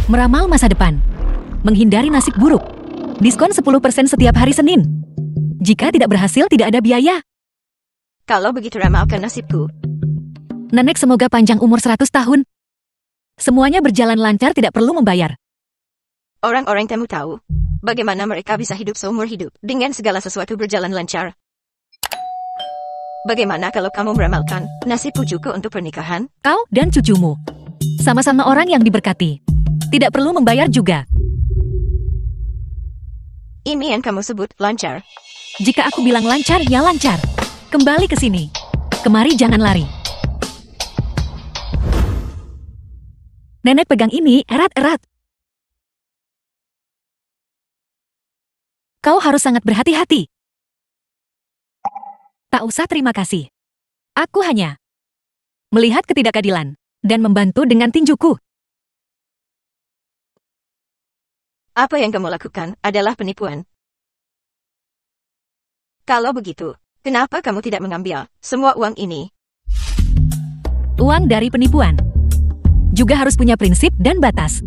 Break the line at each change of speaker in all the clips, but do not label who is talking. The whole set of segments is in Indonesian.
Meramal masa depan. Menghindari nasib buruk. Diskon 10% setiap hari Senin. Jika tidak berhasil, tidak ada biaya.
Kalau begitu ramalkan nasibku.
Nenek semoga panjang umur 100 tahun. Semuanya berjalan lancar, tidak perlu membayar.
Orang-orang kamu tahu bagaimana mereka bisa hidup seumur hidup dengan segala sesuatu berjalan lancar. Bagaimana kalau kamu meramalkan nasibku juga untuk pernikahan?
Kau dan cucumu. Sama-sama orang yang diberkati. Tidak perlu membayar juga.
Ini yang kamu sebut lancar.
Jika aku bilang lancar, ya lancar. Kembali ke sini. Kemari, jangan lari. Nenek pegang ini erat-erat. Kau harus sangat berhati-hati. Tak usah terima kasih. Aku hanya melihat ketidakadilan dan membantu dengan tinjuku.
Apa yang kamu lakukan adalah penipuan. Kalau begitu, kenapa kamu tidak mengambil semua uang ini?
Uang dari penipuan juga harus punya prinsip dan batas.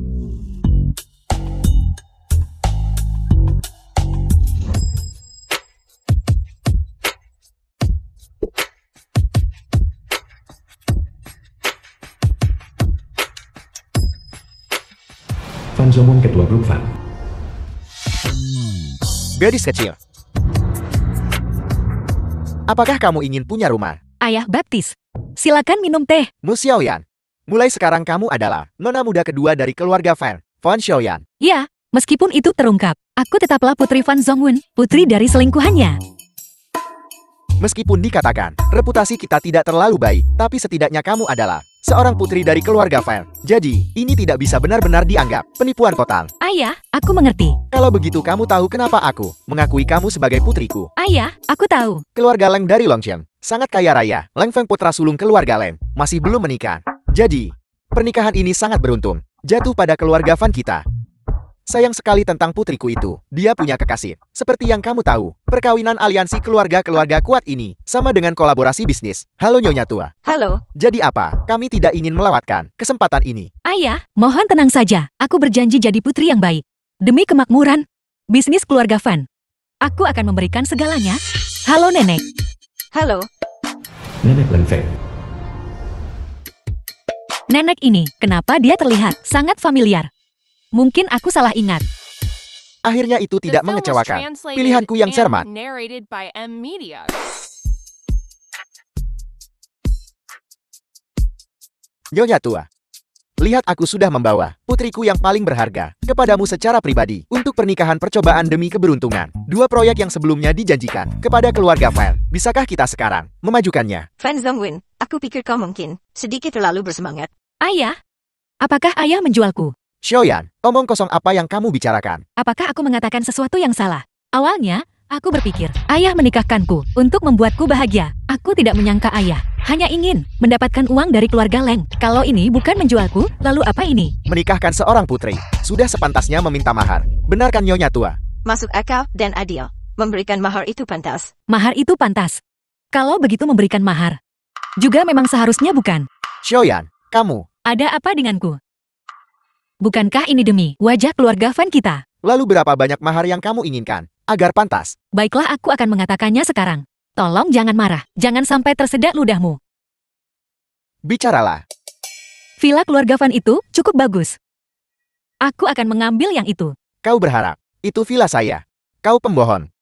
Fan Zomon Ketua Grup Fan.
Gadis kecil, apakah kamu ingin punya rumah?
Ayah baptis. Silakan minum teh.
Mu Xiaoyan, mulai sekarang kamu adalah nona muda kedua dari keluarga Fan, Fan Xiaoyan.
Ya, meskipun itu terungkap, aku tetaplah putri Fan Zongwen, putri dari selingkuhannya.
Meskipun dikatakan, reputasi kita tidak terlalu baik, tapi setidaknya kamu adalah seorang putri dari keluarga Fan. Jadi, ini tidak bisa benar-benar dianggap penipuan total.
Ayah, aku mengerti.
Kalau begitu kamu tahu kenapa aku mengakui kamu sebagai putriku.
Ayah, aku tahu.
Keluarga Leng dari Longchen, sangat kaya raya. Leng Feng putra sulung keluarga Leng, masih belum menikah. Jadi, pernikahan ini sangat beruntung, jatuh pada keluarga Fan kita. Sayang sekali tentang putriku itu, dia punya kekasih. Seperti yang kamu tahu, perkawinan aliansi keluarga-keluarga kuat ini sama dengan kolaborasi bisnis. Halo Nyonya Tua.
Halo,
Jadi apa? Kami tidak ingin melewatkan kesempatan ini.
Ayah, mohon tenang saja. Aku berjanji jadi putri yang baik. Demi kemakmuran bisnis keluarga Fan, aku akan memberikan segalanya. Halo Nenek.
halo.
Nenek Leng Feng.
Nenek ini, kenapa dia terlihat sangat familiar? Mungkin aku salah ingat.
Akhirnya itu tidak mengecewakan. Pilihanku yang cermat. Nyonya Tua, lihat aku sudah membawa putriku yang paling berharga kepadamu secara pribadi untuk pernikahan percobaan demi keberuntungan. 2 proyek yang sebelumnya dijanjikan kepada keluarga Fan. Bisakah kita sekarang memajukannya?
Fan Zongwen, aku pikir kau mungkin sedikit terlalu bersemangat.
Ayah, apakah ayah menjualku?
Xiaoyan, omong kosong apa yang kamu bicarakan?
Apakah aku mengatakan sesuatu yang salah? Awalnya, aku berpikir, ayah menikahkanku untuk membuatku bahagia. Aku tidak menyangka ayah hanya ingin mendapatkan uang dari keluarga Leng. Kalau ini bukan menjualku, lalu apa ini?
Menikahkan seorang putri, sudah sepantasnya meminta mahar. Benarkan Nyonya Tua?
Masuk akal dan adil. Memberikan mahar itu pantas.
Mahar itu pantas. Kalau begitu memberikan mahar juga memang seharusnya, bukan?
Xiaoyan, kamu,
Ada apa denganku? Bukankah ini demi wajah keluarga Fan kita?
lalu berapa banyak mahar yang kamu inginkan agar pantas?
Baiklah, aku akan mengatakannya sekarang. Tolong jangan marah, jangan sampai tersedak ludahmu.
Bicaralah.
Villa keluarga Fan itu cukup bagus. Aku akan mengambil yang itu.
Kau berharap itu villa saya. Kau pembohon.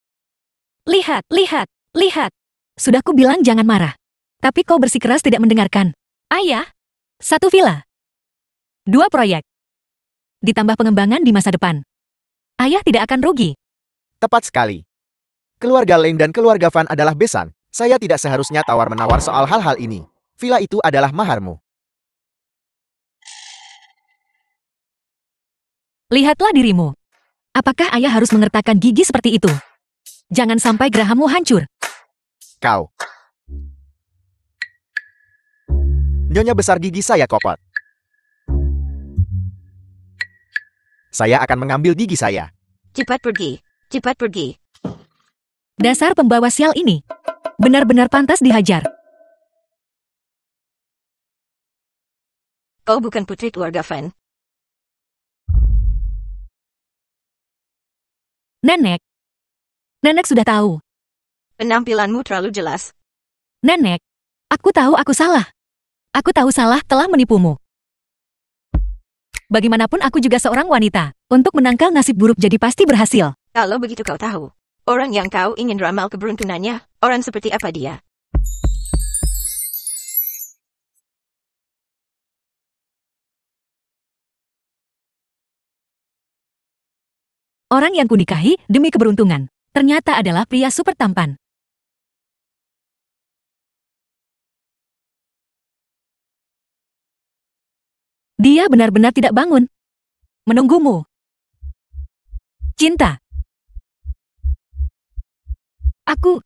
Lihat, lihat, lihat. Sudah ku bilang jangan marah. Tapi kau bersikeras tidak mendengarkan. Ayah, 1 villa. 2 proyek. Ditambah pengembangan di masa depan. Ayah tidak akan rugi.
Tepat sekali. Keluarga Leng dan keluarga Fan adalah besan. Saya tidak seharusnya tawar-menawar soal hal-hal ini. Villa itu adalah maharmu.
Lihatlah dirimu. Apakah ayah harus mengertakkan gigi seperti itu? Jangan sampai gerahammu hancur.
Kau. Nyonya besar gigi saya kopot. Saya akan mengambil gigi saya.
Cepat pergi. Cepat pergi.
Dasar pembawa sial ini. Benar-benar pantas dihajar.
Kau bukan putri keluarga Fan.
Nenek. Nenek sudah tahu.
Penampilanmu terlalu jelas.
Nenek. Aku tahu aku salah. Aku tahu salah telah menipumu. Bagaimanapun aku juga seorang wanita. Untuk menangkal nasib buruk jadi pasti berhasil.
Kalau begitu kau tahu. Orang yang kau ingin ramal keberuntungannya, orang seperti apa dia?
Orang yang kunikahi demi keberuntungan. Ternyata adalah pria super tampan. Dia benar-benar tidak bangun. Menunggumu. Cinta. Aku.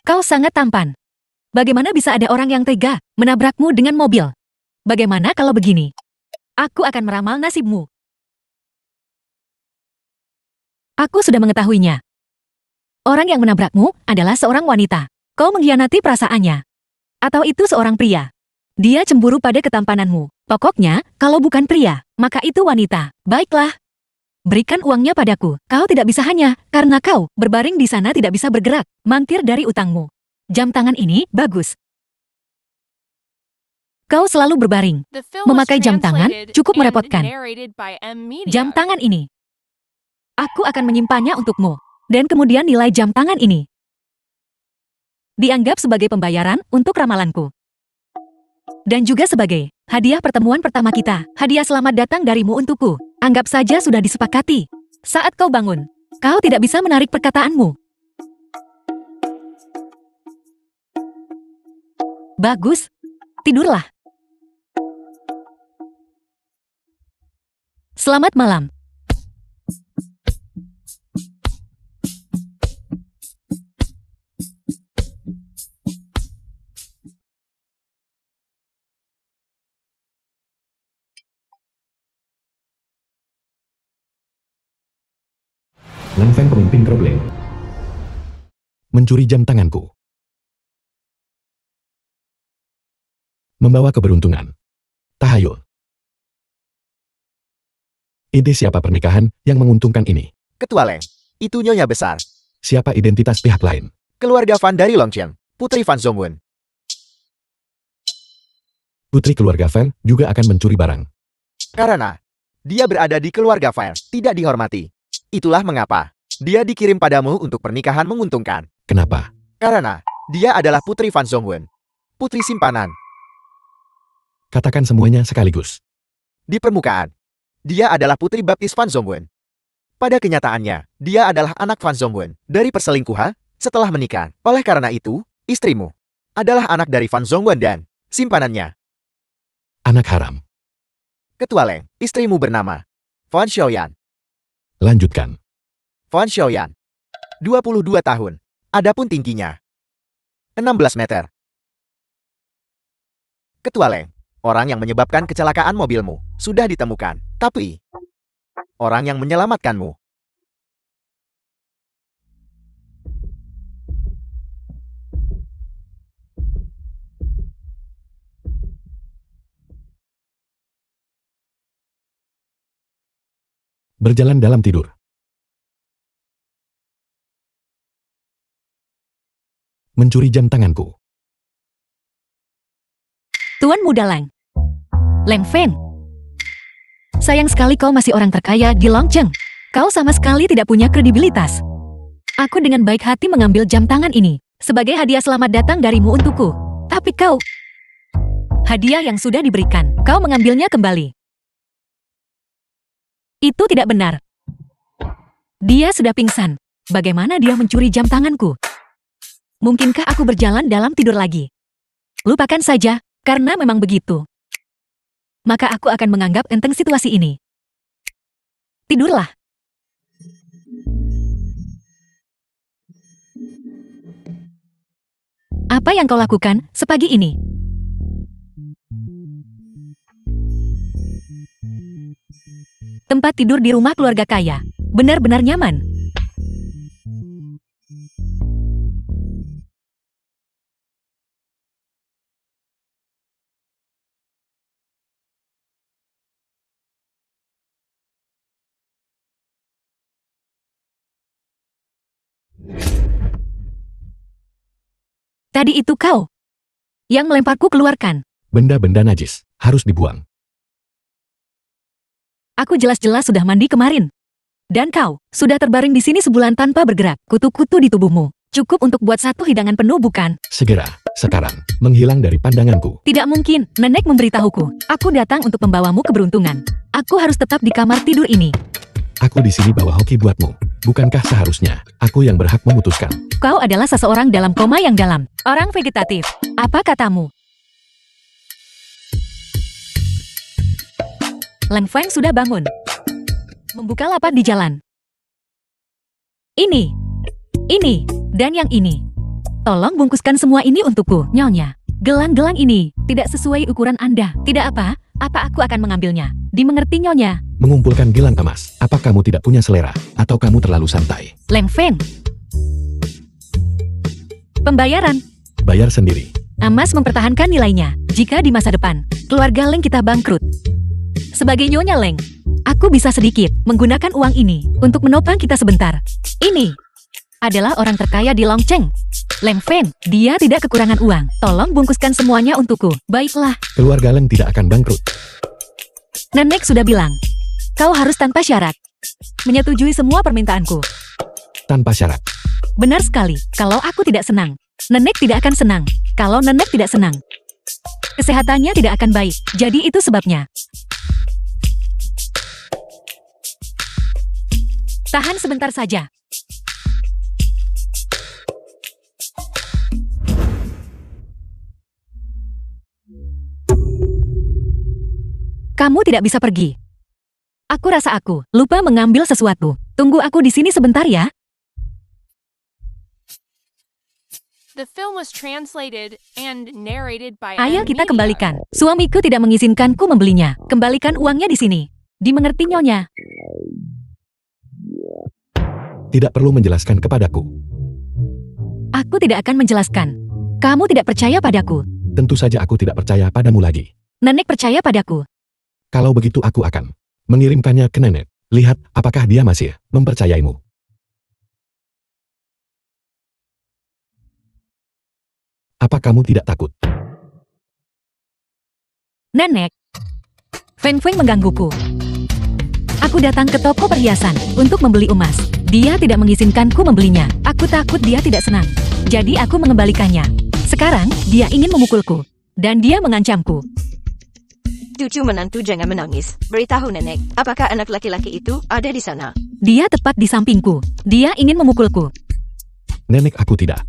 Kau sangat tampan. Bagaimana bisa ada orang yang tega menabrakmu dengan mobil? Bagaimana kalau begini? Aku akan meramal nasibmu. Aku sudah mengetahuinya. Orang yang menabrakmu adalah seorang wanita. Kau mengkhianati perasaannya. Atau itu seorang pria. Dia cemburu pada ketampananmu. Pokoknya, kalau bukan pria, maka itu wanita. Baiklah. Berikan uangnya padaku. Kau tidak bisa hanya karena kau berbaring di sana tidak bisa bergerak. Mangkir dari utangmu. Jam tangan ini bagus. Kau selalu berbaring. Memakai jam tangan cukup merepotkan. Jam tangan ini. Aku akan menyimpannya untukmu. Dan kemudian nilai jam tangan ini dianggap sebagai pembayaran untuk ramalanku. Dan juga sebagai hadiah pertemuan pertama kita. Hadiah selamat datang darimu untukku. Anggap saja sudah disepakati. Saat kau bangun, kau tidak bisa menarik perkataanmu. Bagus. Tidurlah. Selamat malam.
Lang Feng pemimpin grup Leng.
Mencuri jam tanganku. Membawa keberuntungan. Tahayul. Ide siapa pernikahan yang menguntungkan ini?
Ketua Leng, itu nyonya besar.
Siapa identitas pihak lain?
Keluarga Fan dari Longqiang, putri Fan Zhongwen.
Putri keluarga Fan juga akan mencuri barang.
Karena dia berada di keluarga Fan, tidak dihormati. Itulah mengapa dia dikirim padamu untuk pernikahan menguntungkan.
Kenapa?
Karena dia adalah putri Fan Zhongwen, putri simpanan.
Katakan semuanya sekaligus.
Di permukaan, dia adalah putri baptis Fan Zhongwen. Pada kenyataannya, dia adalah anak Fan Zhongwen dari perselingkuhan setelah menikah. Oleh karena itu, istrimu adalah anak dari Fan Zhongwen dan simpanannya.
Anak haram.
Ketua Leng, istrimu bernama Fan Xiaoyan.
Lanjutkan.
Fan Xiaoyan, 22 tahun. Adapun tingginya 16 meter. Ketua Leng, orang yang menyebabkan kecelakaan mobilmu sudah ditemukan. Tapi orang yang menyelamatkanmu
Berjalan dalam tidur. Mencuri jam tanganku.
Tuan Muda Lang. Lang Feng. Sayang sekali kau masih orang terkaya di Longqiang. Kau sama sekali tidak punya kredibilitas. Aku dengan baik hati mengambil jam tangan ini sebagai hadiah selamat datang darimu untukku. Tapi kau... Hadiah yang sudah diberikan, kau mengambilnya kembali. Itu tidak benar. Dia sudah pingsan. Bagaimana dia mencuri jam tanganku? Mungkinkah aku berjalan dalam tidur lagi? Lupakan saja, karena memang begitu. Maka aku akan menganggap enteng situasi ini. Tidurlah. Apa yang kau lakukan sepagi ini? Tempat tidur di rumah keluarga kaya. Benar-benar nyaman. Tadi itu kau yang melemparku, keluarkan.
Benda-benda najis harus dibuang.
Aku jelas-jelas sudah mandi kemarin. Dan kau sudah terbaring di sini sebulan tanpa bergerak. Kutu-kutu di tubuhmu cukup untuk buat satu hidangan penuh, bukan?
Segera, sekarang, menghilang dari pandanganku.
Tidak mungkin, nenek memberitahuku. Aku datang untuk membawamu keberuntungan. Aku harus tetap di kamar tidur ini.
Aku di sini bawa hoki buatmu. Bukankah seharusnya aku yang berhak memutuskan?
Kau adalah seseorang dalam koma yang dalam. Orang vegetatif. Apa katamu? Leng Feng sudah bangun. Membuka lapak di jalan. Ini, dan yang ini. Tolong bungkuskan semua ini untukku, Nyonya. Gelang-gelang ini tidak sesuai ukuran Anda. Tidak apa aku akan mengambilnya. Dimengerti, Nyonya?
Mengumpulkan gelang emas. Apa kamu tidak punya selera? Atau kamu terlalu santai?
Leng Feng. Pembayaran.
Bayar sendiri.
Emas mempertahankan nilainya. Jika di masa depan, keluarga Leng kita bangkrut. Sebagai Nyonya Leng, aku bisa sedikit menggunakan uang ini untuk menopang kita sebentar. Ini adalah orang terkaya di Longcheng. Leng Feng, dia tidak kekurangan uang. Tolong bungkuskan semuanya untukku. Baiklah.
Keluarga Leng tidak akan bangkrut.
Nenek sudah bilang, kau harus tanpa syarat menyetujui semua permintaanku.
Tanpa syarat.
Benar sekali. Kalau aku tidak senang, nenek tidak akan senang. Kalau nenek tidak senang, kesehatannya tidak akan baik. Jadi itu sebabnya. Tahan sebentar saja. Kamu tidak bisa pergi. Aku rasa aku lupa mengambil sesuatu. Tunggu aku di sini sebentar ya.
The film was translated and narrated by
Ayo kita
Anmedia.
kembalikan. Suamiku tidak mengizinkanku membelinya. Kembalikan uangnya di sini. Dimengerti, Nyonya?
Tidak perlu menjelaskan kepadaku.
Aku tidak akan menjelaskan. Kamu tidak percaya padaku.
Tentu saja aku tidak percaya padamu lagi.
Nenek percaya padaku.
Kalau begitu aku akan mengirimkannya ke nenek. Lihat apakah dia masih mempercayaimu. Apa kamu tidak takut?
Nenek. Feng Feng menggangguku. Aku datang ke toko perhiasan untuk membeli emas. Dia tidak mengizinkanku membelinya. Aku takut dia tidak senang. Jadi aku mengembalikannya. Sekarang, dia ingin memukulku. Dan dia mengancamku.
Cucu menantu jangan menangis. Beritahu nenek, apakah anak laki-laki itu ada di sana?
Dia tepat di sampingku. Dia ingin memukulku.
Nenek, aku tidak.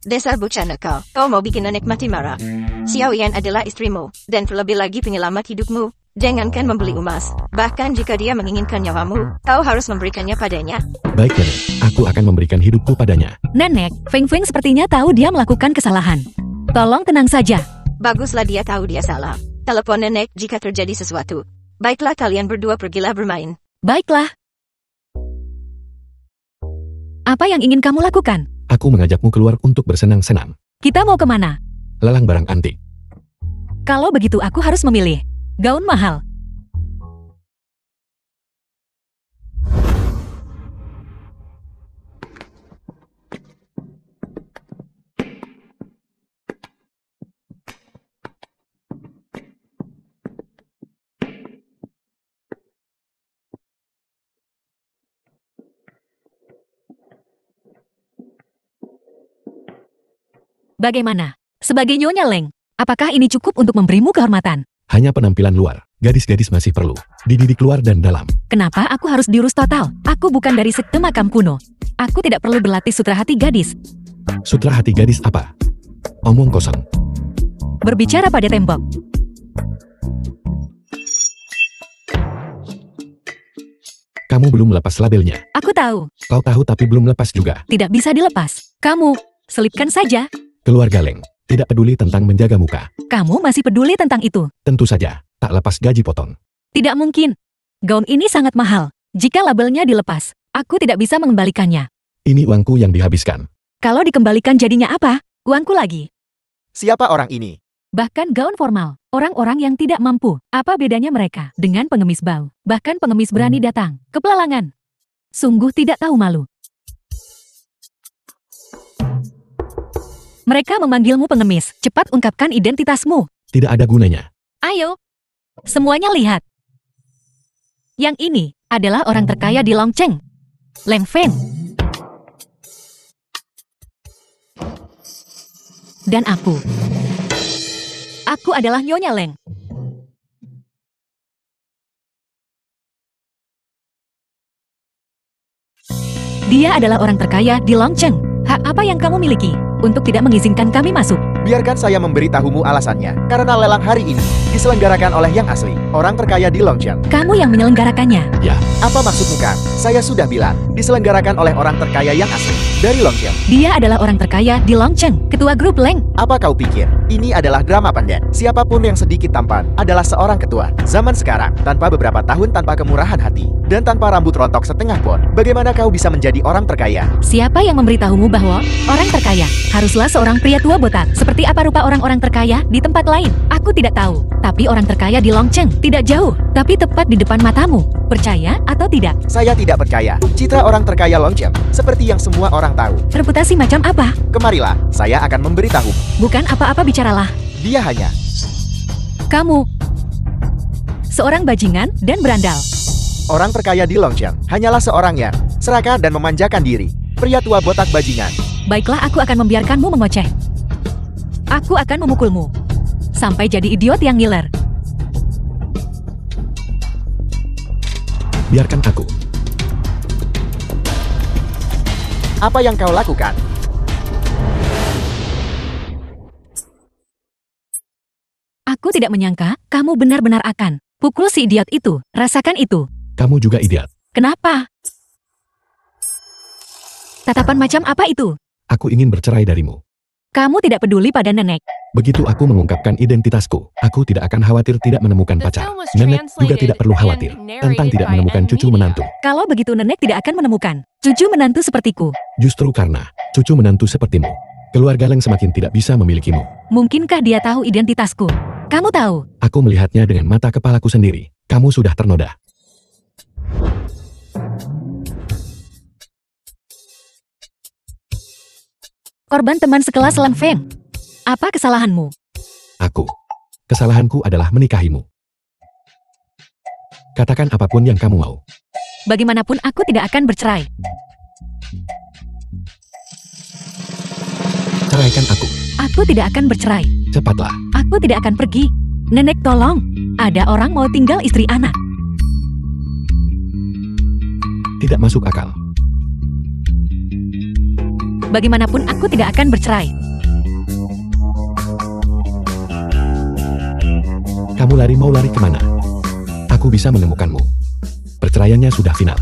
Dasar bocah nakal, kau mau bikin nenek mati marah. Xiao Yan adalah istrimu, dan terlebih lagi penyelamat hidupmu. Jangankan membeli emas, bahkan jika dia menginginkan nyawamu, kau harus memberikannya padanya.
Baik nenek, aku akan memberikan hidupku padanya.
Nenek, Feng Feng sepertinya tahu dia melakukan kesalahan. Tolong tenang saja.
Baguslah dia tahu dia salah. Telepon nenek jika terjadi sesuatu. Baiklah kalian berdua pergilah bermain.
Baiklah. Apa yang ingin kamu lakukan?
Aku mengajakmu keluar untuk bersenang-senang.
Kita mau kemana?
Lelang barang antik.
Kalau begitu aku harus memilih. Gaun mahal. Bagaimana? Sebagai Nyonya Leng, apakah ini cukup untuk memberimu kehormatan?
Hanya penampilan luar. Gadis-gadis masih perlu dididik luar dan dalam.
Kenapa aku harus diurus total? Aku bukan dari sekte makam kuno. Aku tidak perlu berlatih sutra hati gadis.
Sutra hati gadis apa? Omong kosong.
Berbicara pada tembok.
Kamu belum melepas labelnya.
Aku tahu.
Kau tahu tapi belum lepas juga.
Tidak bisa dilepas. Kamu, selipkan saja.
Keluarga Leng tidak peduli tentang menjaga muka.
Kamu masih peduli tentang itu.
Tentu saja, tak lepas gaji potong.
Tidak mungkin. Gaun ini sangat mahal. Jika labelnya dilepas, aku tidak bisa mengembalikannya.
Ini uangku yang dihabiskan.
Kalau dikembalikan jadinya apa? Uangku lagi.
Siapa orang ini?
Bahkan gaun formal, orang-orang yang tidak mampu. Apa bedanya mereka dengan pengemis bau? Bahkan pengemis berani datang ke pelalangan. Sungguh tidak tahu malu. Mereka memanggilmu pengemis. Cepat ungkapkan identitasmu.
Tidak ada gunanya.
Ayo. Semuanya lihat. Yang ini adalah orang terkaya di Longcheng. Leng Feng. Dan aku. Aku adalah Nyonya Leng. Dia adalah orang terkaya di Longcheng. Hak apa yang kamu miliki untuk tidak mengizinkan kami masuk?
Biarkan saya memberitahumu alasannya. Karena lelang hari ini diselenggarakan oleh yang asli, orang terkaya di Longcheng.
Kamu yang menyelenggarakannya.
Ya,
Apa maksudmu, Kang? Saya sudah bilang, diselenggarakan oleh orang terkaya yang asli dari Longcheng.
Dia adalah orang terkaya di Longcheng, ketua grup Leng.
Apa kau pikir? Ini adalah drama pendek. Siapapun yang sedikit tampan adalah seorang ketua. Zaman sekarang, tanpa beberapa tahun tanpa kemurahan hati, dan tanpa rambut rontok setengah pon, bagaimana kau bisa menjadi orang terkaya?
Siapa yang memberitahumu bahwa orang terkaya haruslah seorang pria tua botak? Seperti apa rupa orang-orang terkaya di tempat lain? Aku tidak tahu. Tapi orang terkaya di Longcheng tidak jauh, tapi tepat di depan matamu. Percaya atau tidak?
Saya tidak percaya. Citra orang terkaya Longcheng, seperti yang semua orang tahu.
Reputasi macam apa?
Kemarilah, saya akan memberitahu.
Bukan apa-apa, bicaralah.
Dia hanya
Kamu seorang bajingan dan berandal.
orang terkaya di Longcheng. Hanyalah seorang yang serakah dan memanjakan diri. Pria tua botak bajingan.
Baiklah, aku akan membiarkanmu mengoceh. Aku akan memukulmu sampai jadi idiot yang ngiler.
biarkan aku.
Apa yang kau lakukan?
Aku tidak menyangka kamu benar-benar akan pukul si idiot itu. Rasakan itu.
Kamu juga idiot.
Kenapa? Tatapan macam apa itu?
Aku ingin bercerai darimu.
Kamu tidak peduli pada nenek.
Begitu aku mengungkapkan identitasku, aku tidak akan khawatir tidak menemukan
The
pacar.
film was
Nenek juga
translated
tidak perlu
and
khawatir tentang
narrated
tidak
by
menemukan
Ann
cucu
Media.
menantu.
Kalau begitu nenek tidak akan menemukan cucu menantu sepertiku.
Justru karena cucu menantu sepertimu, keluarga Leng semakin tidak bisa memilikimu.
Mungkinkah dia tahu identitasku? Kamu tahu.
Aku melihatnya dengan mata kepalaku sendiri. Kamu sudah ternoda.
Korban teman sekelas Lang Feng. Apa kesalahanmu?
Kesalahanku adalah menikahimu. Katakan apapun yang kamu mau.
Bagaimanapun aku tidak akan bercerai.
Ceraikan aku.
Aku tidak akan bercerai.
Cepatlah.
Aku tidak akan pergi. Nenek tolong. Ada orang mau tinggal istri anak.
Tidak masuk akal.
Bagaimanapun aku tidak akan bercerai.
Kamu mau lari kemana? Aku bisa menemukanmu. Perceraiannya sudah final.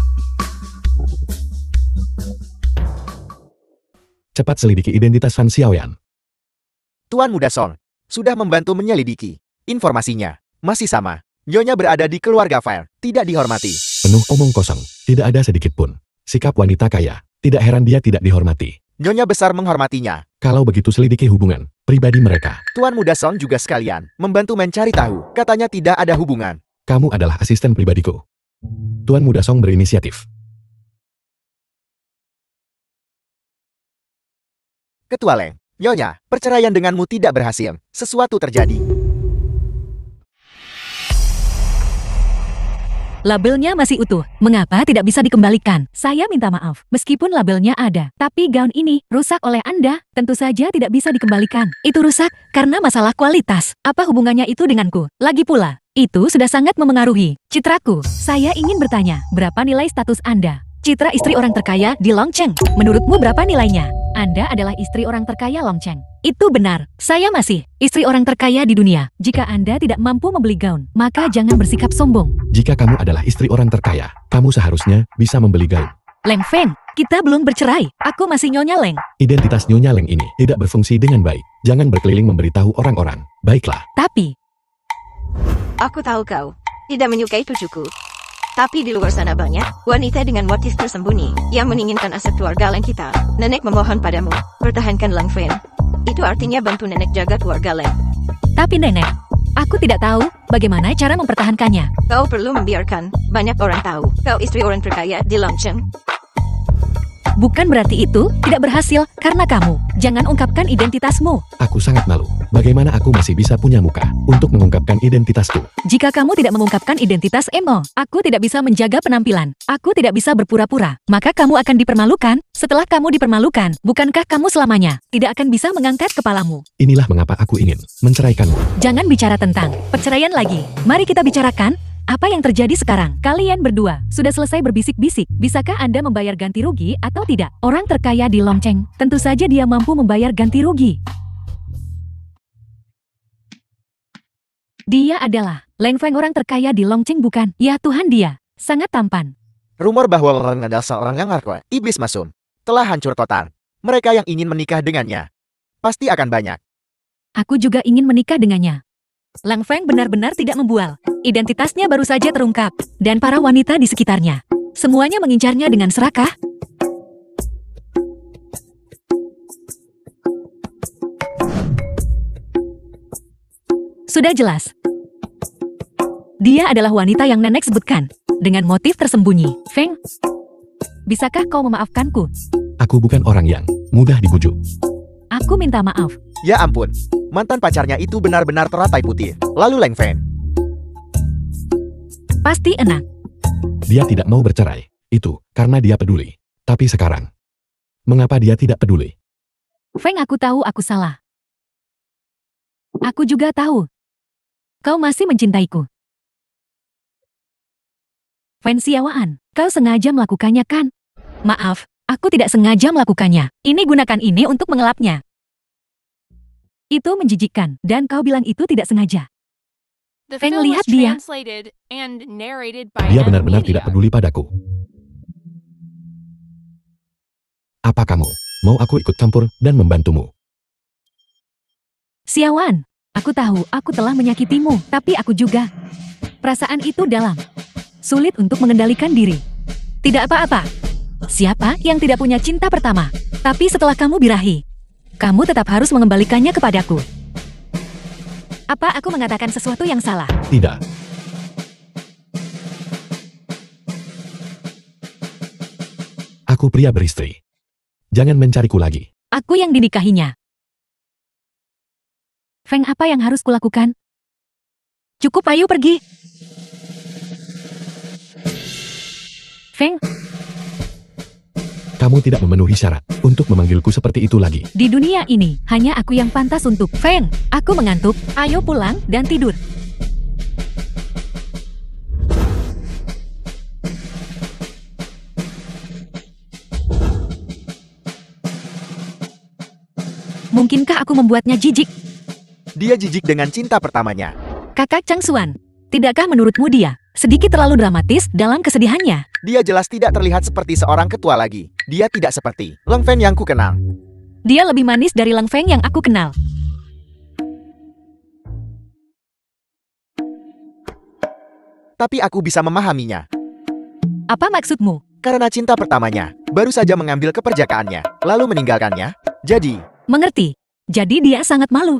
Cepat selidiki identitas Fan Xiaoyan.
Tuan Muda Song sudah membantu menyelidiki. Informasinya masih sama. Nyonya berada di keluarga Fire, tidak dihormati.
Penuh omong kosong. Tidak ada sedikit pun. Sikap wanita kaya. Tidak heran dia tidak dihormati.
Nyonya besar menghormatinya.
Kalau begitu selidiki hubungan pribadi mereka.
Tuan Muda Song juga sekalian membantu mencari tahu. Katanya tidak ada hubungan.
Kamu adalah asisten pribadiku. Tuan Muda Song berinisiatif.
Ketua Leng, Nyonya, perceraian denganmu tidak berhasil. Sesuatu terjadi.
Labelnya masih utuh. Mengapa tidak bisa dikembalikan? Saya minta maaf. Meskipun labelnya ada, tapi gaun ini rusak oleh Anda. Tentu saja tidak bisa dikembalikan. Itu rusak karena masalah kualitas. Apa hubungannya itu denganku? Lagi pula, itu sudah sangat memengaruhi citraku. Saya ingin bertanya, berapa nilai status Anda? Citra istri orang terkaya di Longcheng. Menurutmu berapa nilainya? Anda adalah istri orang terkaya Longcheng. Itu benar. Saya masih istri orang terkaya di dunia. Jika Anda tidak mampu membeli gaun, maka jangan bersikap sombong.
Jika kamu adalah istri orang terkaya, kamu seharusnya bisa membeli gaun.
Leng Feng, kita belum bercerai. Aku masih Nyonya Leng.
Identitas Nyonya Leng ini tidak berfungsi dengan baik. Jangan berkeliling memberitahu orang-orang. Baiklah.
Tapi,
Aku tahu kau tidak menyukai cucuku. Tapi di luar sana banyak wanita dengan motif tersembunyi yang menginginkan aset keluarga Leng kita. Nenek memohon padamu, pertahankan Lang Feng. Itu artinya bantu nenek jaga keluarga Leng.
tapi nenek, aku tidak tahu bagaimana cara mempertahankannya.
Kau perlu membiarkan banyak orang tahu kau istri orang terkaya di Longcheng.
Bukan berarti itu tidak berhasil karena kamu. Jangan ungkapkan identitasmu.
Aku sangat malu. Bagaimana aku masih bisa punya muka untuk mengungkapkan identitasku?
Jika kamu tidak mengungkapkan identitas emo, aku tidak bisa menjaga penampilan. Aku tidak bisa berpura-pura. Maka kamu akan dipermalukan. Setelah kamu dipermalukan, bukankah kamu selamanya tidak akan bisa mengangkat kepalamu?
Inilah mengapa aku ingin menceraikanmu.
Jangan bicara tentang perceraian lagi. Mari kita bicarakan apa yang terjadi sekarang. Kalian berdua sudah selesai berbisik-bisik. Bisakah Anda membayar ganti rugi atau tidak? Orang terkaya di Longcheng, tentu saja dia mampu membayar ganti rugi. Dia adalah Leng Feng, orang terkaya di Longcheng, bukan? Ya Tuhan, dia sangat tampan.
Rumor bahwa Leng adalah seorang yang hardcore, iblis mesum, telah hancur total. Mereka yang ingin menikah dengannya pasti akan banyak.
Aku juga ingin menikah dengannya. Lang Feng benar-benar tidak membual. Identitasnya baru saja terungkap, dan para wanita di sekitarnya semuanya mengincarnya dengan serakah. Sudah jelas. Dia adalah wanita yang nenek sebutkan, dengan motif tersembunyi. Feng, bisakah kau memaafkanku?
Aku bukan orang yang mudah dibujuk.
Aku minta maaf.
Ya ampun, mantan pacarnya itu benar-benar teratai putih. Lalu Leng Feng.
Pasti enak.
Dia tidak mau bercerai. Itu karena dia peduli. Tapi sekarang, mengapa dia tidak peduli?
Feng, aku tahu aku salah. Aku juga tahu. Kau masih mencintaiku. Fen Xiaoan, kau sengaja melakukannya kan? Maaf, aku tidak sengaja melakukannya. Ini gunakan ini untuk mengelapnya. Itu menjijikkan, dan kau bilang itu tidak sengaja.
The
Feng,
film was
lihat dia.
translated and narrated by
Dia
M
benar-benar
Media.
tidak peduli padaku. Apa kamu mau aku ikut campur dan membantumu?
Xiaoan, aku tahu aku telah menyakitimu, tapi aku juga. Perasaan itu dalam. Sulit untuk mengendalikan diri. Tidak apa-apa. Siapa yang tidak punya cinta pertama? Tapi setelah kamu birahi, kamu tetap harus mengembalikannya kepadaku. Apa aku mengatakan sesuatu yang salah?
Tidak. Aku pria beristri. Jangan mencariku lagi.
Aku yang dinikahinya. Feng, apa yang harus kulakukan? Cukup, ayo pergi. Feng,
Kamu tidak memenuhi syarat untuk memanggilku seperti itu lagi.
di dunia ini, hanya aku yang pantas untuk... Feng, aku mengantuk. Ayo pulang dan tidur. Mungkinkah aku membuatnya jijik?
Dia jijik dengan cinta pertamanya.
Kakak Chang Xuan, tidakkah menurutmu dia sedikit terlalu dramatis dalam kesedihannya?
Dia jelas tidak terlihat seperti seorang ketua lagi. Dia tidak seperti Leng Feng yang ku kenal.
Dia lebih manis dari Lang Feng yang aku kenal.
Tapi aku bisa memahaminya.
Apa maksudmu?
Karena cinta pertamanya baru saja mengambil keperjakaannya, lalu meninggalkannya. Jadi,
Mengerti. Jadi dia sangat malu.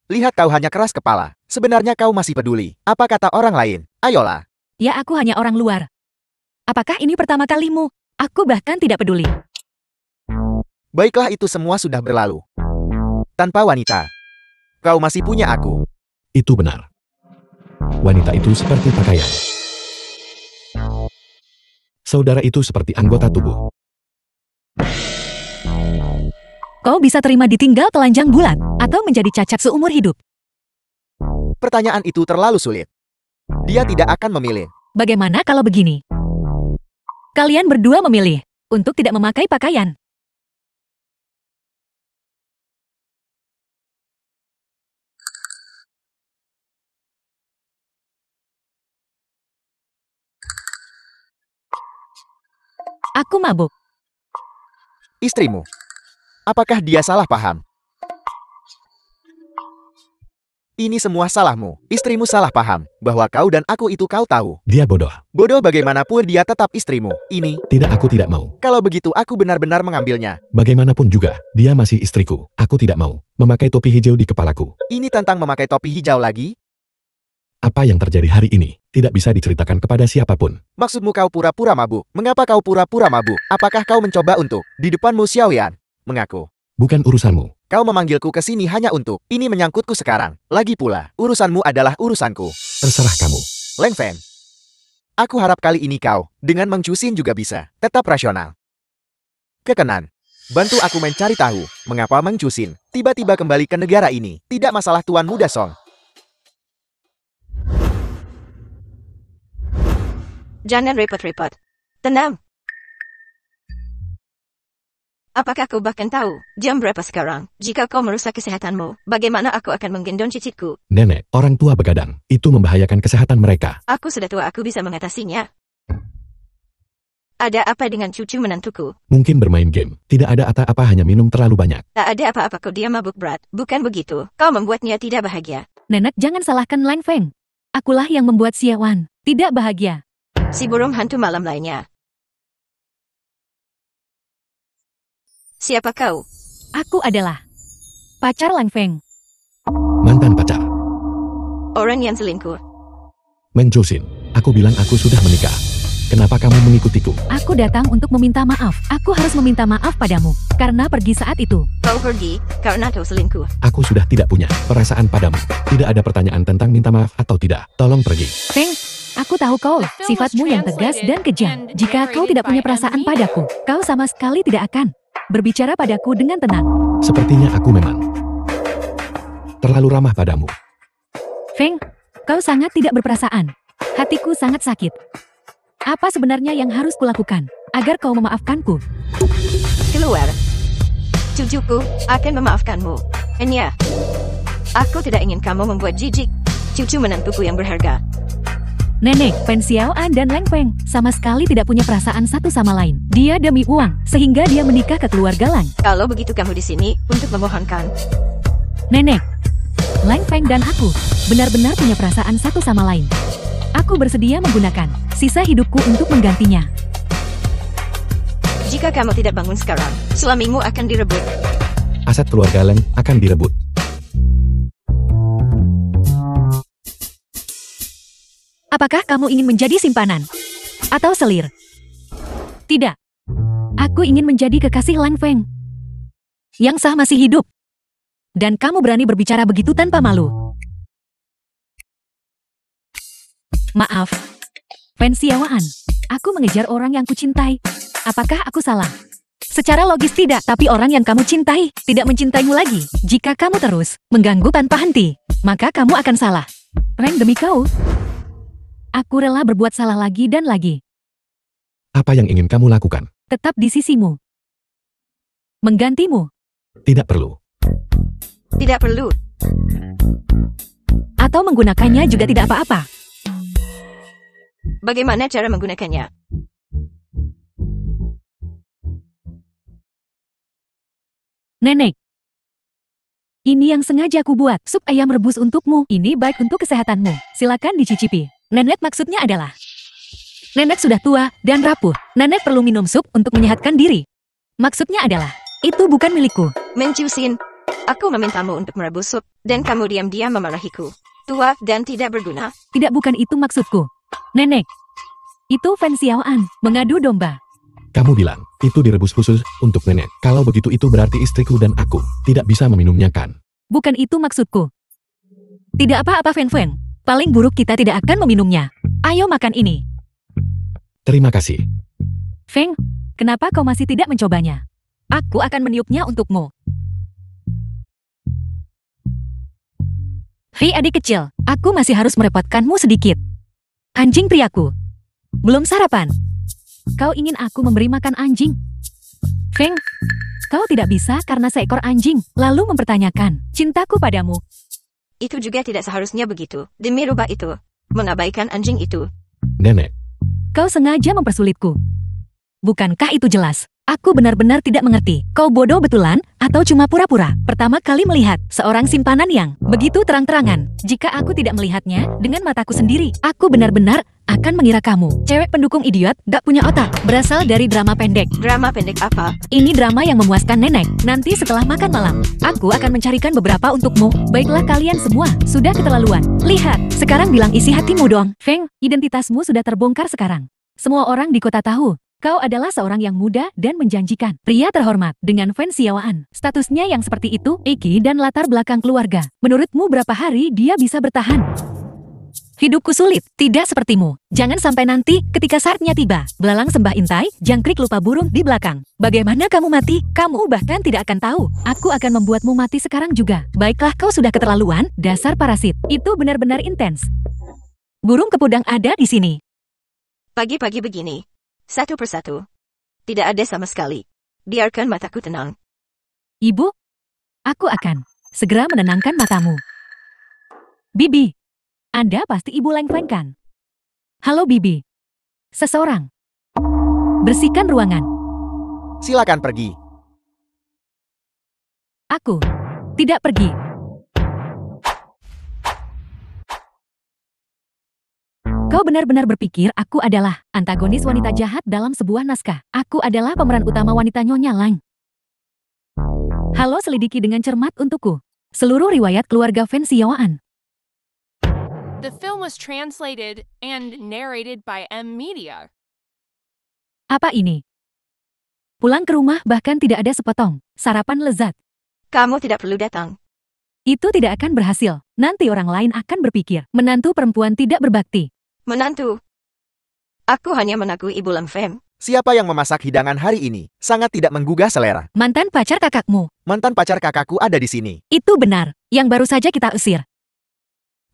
lihat kau hanya keras kepala. Sebenarnya kau masih peduli. Apa kata orang lain? Ayolah.
Ya, aku hanya orang luar. Apakah ini pertama kalimu? Aku bahkan tidak peduli.
Baiklah, itu semua sudah berlalu. Tanpa wanita, kau masih punya aku.
Itu benar. Wanita itu seperti pakaian. Saudara itu seperti anggota tubuh.
Kau bisa terima ditinggal telanjang bulat, atau menjadi cacat seumur hidup.
Pertanyaan itu terlalu sulit. Dia tidak akan memilih.
Bagaimana kalau begini? Kalian berdua memilih untuk tidak memakai pakaian. Aku mabuk.
Istrimu. Apakah dia salah paham? Ini semua salahmu. Istrimu salah paham bahwa kau dan aku itu kau tahu.
Dia bodoh.
Bodoh bagaimanapun dia tetap istrimu. Ini,
Tidak, aku tidak mau.
kalau begitu aku benar-benar mengambilnya.
Bagaimanapun juga, dia masih istriku. Aku tidak mau memakai topi hijau di kepalaku.
Ini tentang memakai topi hijau lagi?
Apa yang terjadi hari ini tidak bisa diceritakan kepada siapapun.
Maksudmu kau pura-pura mabuk? Mengapa kau pura-pura mabuk? Apakah kau mencoba untuk di depanmu Xiaoyan mengaku?
Bukan urusanmu.
Kau memanggilku ke sini hanya untuk ini menyangkutku sekarang. Lagi pula, urusanmu adalah urusanku.
Terserah kamu.
Leng Feng. Aku harap kali ini kau, dengan Meng Chusin juga bisa, tetap rasional. Kekenan. Bantu aku mencari tahu, mengapa Meng Chusin tiba-tiba kembali ke negara ini. Tidak masalah Tuan Muda Song.
Jangan repot-repot. Tenang. Apakah kau bahkan tahu jam berapa sekarang? Jika kau merusak kesehatanmu, bagaimana aku akan menggendong cicitku?
Nenek, orang tua begadang. Itu membahayakan kesehatan mereka.
Aku sudah tua, aku bisa mengatasinya. Ada apa dengan cucu menantuku?
Mungkin bermain game. Tidak ada apa-apa, hanya minum terlalu banyak.
Tak ada apa-apa, kau dia mabuk berat. Bukan begitu, kau membuatnya tidak bahagia.
Nenek, jangan salahkan Lang Feng. Akulah yang membuat Xiaoyan tidak bahagia.
Si burung hantu malam lainnya. Siapa kau?
Aku adalah pacar Lang Feng.
Mantan pacar.
Orang yang selingkuh.
Meng Chusin, aku bilang aku sudah menikah. Kenapa kamu mengikutiku?
Aku datang untuk meminta maaf. Aku harus meminta maaf padamu karena pergi saat itu.
Kau pergi karena kau selingkuh.
Aku sudah tidak punya perasaan padamu. Tidak ada pertanyaan tentang minta maaf atau tidak. Tolong pergi.
Feng, aku tahu kau, sifatmu yang tegas dan kejam. Jika kau tidak punya perasaan padaku, kau sama sekali tidak akan berbicara padaku dengan tenang.
Sepertinya aku memang terlalu ramah padamu.
Feng, kau sangat tidak berperasaan. Hatiku sangat sakit. Apa sebenarnya yang harus kulakukan agar kau memaafkanku?
Keluar. Cucuku akan memaafkanmu. Enya, aku tidak ingin kamu membuat jijik cucu menantuku yang berharga.
Nenek, Pen Xiaoyan dan Lang Feng sama sekali tidak punya perasaan satu sama lain. Dia demi uang, sehingga dia menikah ke keluarga Lang.
Kalau begitu kamu di sini untuk memohonkan.
Nenek, Lang Feng dan aku benar-benar punya perasaan satu sama lain. Aku bersedia menggunakan sisa hidupku untuk menggantinya.
Jika kamu tidak bangun sekarang, suamimu akan direbut.
Aset keluarga Leng akan direbut.
Apakah kamu ingin menjadi simpanan? Atau selir? Tidak. Aku ingin menjadi kekasih Lang Feng. Yang sah masih hidup. Dan kamu berani berbicara begitu tanpa malu. Maaf. Pen Xiaoyan, aku mengejar orang yang kucintai. Apakah aku salah? Secara logis tidak, tapi orang yang kamu cintai tidak mencintaimu lagi. Jika kamu terus mengganggu tanpa henti, maka kamu akan salah. Reng, demi kau, aku rela berbuat salah lagi dan lagi.
Apa yang ingin kamu lakukan?
Tetap di sisimu. Menggantimu.
Tidak perlu.
Tidak perlu.
Atau menggunakannya juga tidak apa-apa.
Bagaimana cara menggunakannya?
Nenek, ini yang sengaja aku buat, sup ayam rebus untukmu. Ini baik untuk kesehatanmu. Silakan dicicipi. Nenek maksudnya adalah, nenek sudah tua dan rapuh. Nenek perlu minum sup untuk menyehatkan diri. Maksudnya adalah, itu bukan milikku.
Meng Chusin, aku memintamu untuk merebus sup, dan kamu diam-diam memarahiku. Tua dan tidak berguna.
Tidak, bukan itu maksudku. Nenek, itu Pen Xiaoyan mengadu domba.
Kamu bilang, itu direbus khusus untuk nenek. Kalau begitu itu berarti istriku dan aku tidak bisa meminumnya kan?
Bukan itu maksudku. Tidak apa-apa Fen Fen. Paling buruk kita tidak akan meminumnya. Ayo makan ini.
Terima kasih.
Feng, kenapa kau masih tidak mencobanya? Aku akan meniupnya untukmu. Hei adik kecil, aku masih harus merepotkanmu sedikit. Anjing priaku. Belum sarapan. Kau ingin aku memberi makan anjing? Feng, kau tidak bisa karena seekor anjing, lalu mempertanyakan cintaku padamu.
Itu juga tidak seharusnya begitu. Demi rubah itu, mengabaikan anjing itu.
Nenek,
Kau sengaja mempersulitku. Bukankah itu jelas? Aku benar-benar tidak mengerti. Kau bodoh betulan, atau cuma pura-pura? Pertama kali melihat seorang simpanan yang begitu terang-terangan. Jika aku tidak melihatnya dengan mataku sendiri, aku benar-benar akan mengira kamu cewek pendukung idiot, gak punya otak, berasal dari drama pendek.
Drama pendek apa?
Ini drama yang memuaskan nenek. Nanti setelah makan malam, aku akan mencarikan beberapa untukmu. Baiklah kalian semua, sudah keterlaluan. Lihat, sekarang bilang isi hatimu dong. Feng, identitasmu sudah terbongkar sekarang. Semua orang di kota tahu. Kau adalah seorang yang muda dan menjanjikan. Pria terhormat dengan fans Siawaan. Statusnya yang seperti itu, Eki dan latar belakang keluarga. Menurutmu berapa hari dia bisa bertahan? Hidupku sulit, tidak sepertimu. Jangan sampai nanti ketika saatnya tiba, belalang sembah intai, jangkrik lupa burung di belakang. Bagaimana kamu mati? Kamu bahkan tidak akan tahu. Aku akan membuatmu mati sekarang juga. Baiklah, kau sudah keterlaluan, dasar parasit. Itu benar-benar intens. Burung kepudang ada di sini.
Pagi-pagi begini. Satu persatu. Tidak ada sama sekali. Biarkan mataku tenang.
Ibu, aku akan segera menenangkan matamu. Bibi, Anda pasti Ibu Leng Feng kan? Halo Bibi. Seseorang. Bersihkan ruangan.
Silakan pergi.
Aku tidak pergi. Kau benar-benar berpikir aku adalah antagonis wanita jahat dalam sebuah naskah. Aku adalah pemeran utama wanita Nyonya Lang. Halo, selidiki dengan cermat untukku. Seluruh riwayat keluarga fans Siawaan.
The film was translated and narrated by M Media.
Apa ini? Pulang ke rumah bahkan tidak ada sepotong sarapan lezat.
Kamu tidak perlu datang.
Itu tidak akan berhasil. Nanti orang lain akan berpikir menantu perempuan tidak berbakti.
Menantu. Aku hanya menakui Ibu Leng Feng.
Siapa yang memasak hidangan hari ini? Sangat tidak menggugah selera.
Mantan pacar kakakmu.
Mantan pacar kakakku ada di sini.
Itu benar. Yang baru saja kita usir.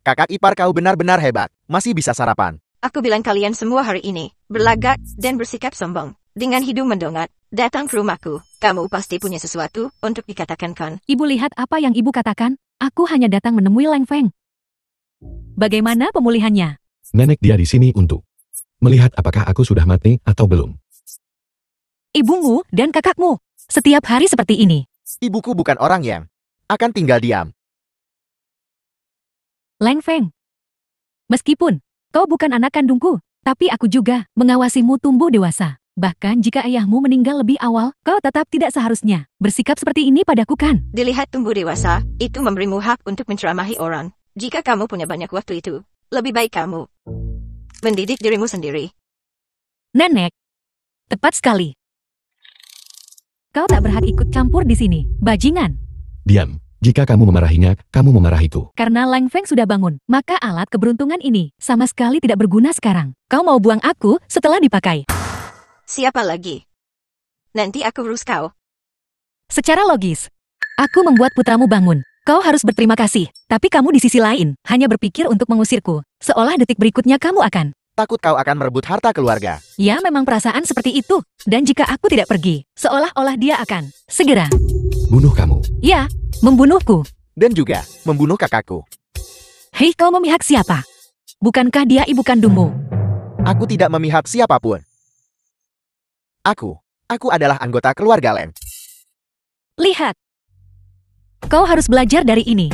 Kakak ipar kau benar-benar hebat. Masih bisa sarapan.
Aku bilang kalian semua hari ini, berlagak dan bersikap sombong. Dengan hidung mendongak, datang ke rumahku. Kamu pasti punya sesuatu untuk dikatakan kan?
Ibu lihat apa yang ibu katakan? Aku hanya datang menemui Leng Feng. Bagaimana pemulihannya?
Nenek dia di sini untuk melihat apakah aku sudah mati atau belum.
Ibumu dan kakakmu. Setiap hari seperti ini.
Ibuku bukan orang yang akan tinggal diam.
Leng Feng. Meskipun kau bukan anak kandungku, tapi aku juga mengawasimu tumbuh dewasa. Bahkan jika ayahmu meninggal lebih awal, kau tetap tidak seharusnya bersikap seperti ini padaku kan?
Dilihat tumbuh dewasa, itu memberimu hak untuk menceramahi orang. Jika kamu punya banyak waktu itu, lebih baik kamu mendidik dirimu sendiri.
Nenek. Tepat sekali. Kau tak berhak ikut campur di sini, bajingan.
Diam. Jika kamu memarahinya, kamu memarahiku.
Karena Leng Feng sudah bangun, maka alat keberuntungan ini sama sekali tidak berguna sekarang. Kau mau buang aku setelah dipakai.
Siapa lagi? Nanti aku urus kau.
Secara logis, aku membuat putramu bangun. Kau harus berterima kasih, tapi kamu di sisi lain hanya berpikir untuk mengusirku. Seolah detik berikutnya kamu akan.
Takut kau akan merebut harta keluarga.
Ya, memang perasaan seperti itu. Dan jika aku tidak pergi, seolah-olah dia akan segera
Bunuh kamu.
ya, membunuhku.
Dan juga membunuh kakakku.
Hei, kau memihak siapa? Bukankah dia ibu kandungmu?
Aku tidak memihak siapapun. Aku adalah anggota keluarga Leng.
Lihat. Kau harus belajar dari ini.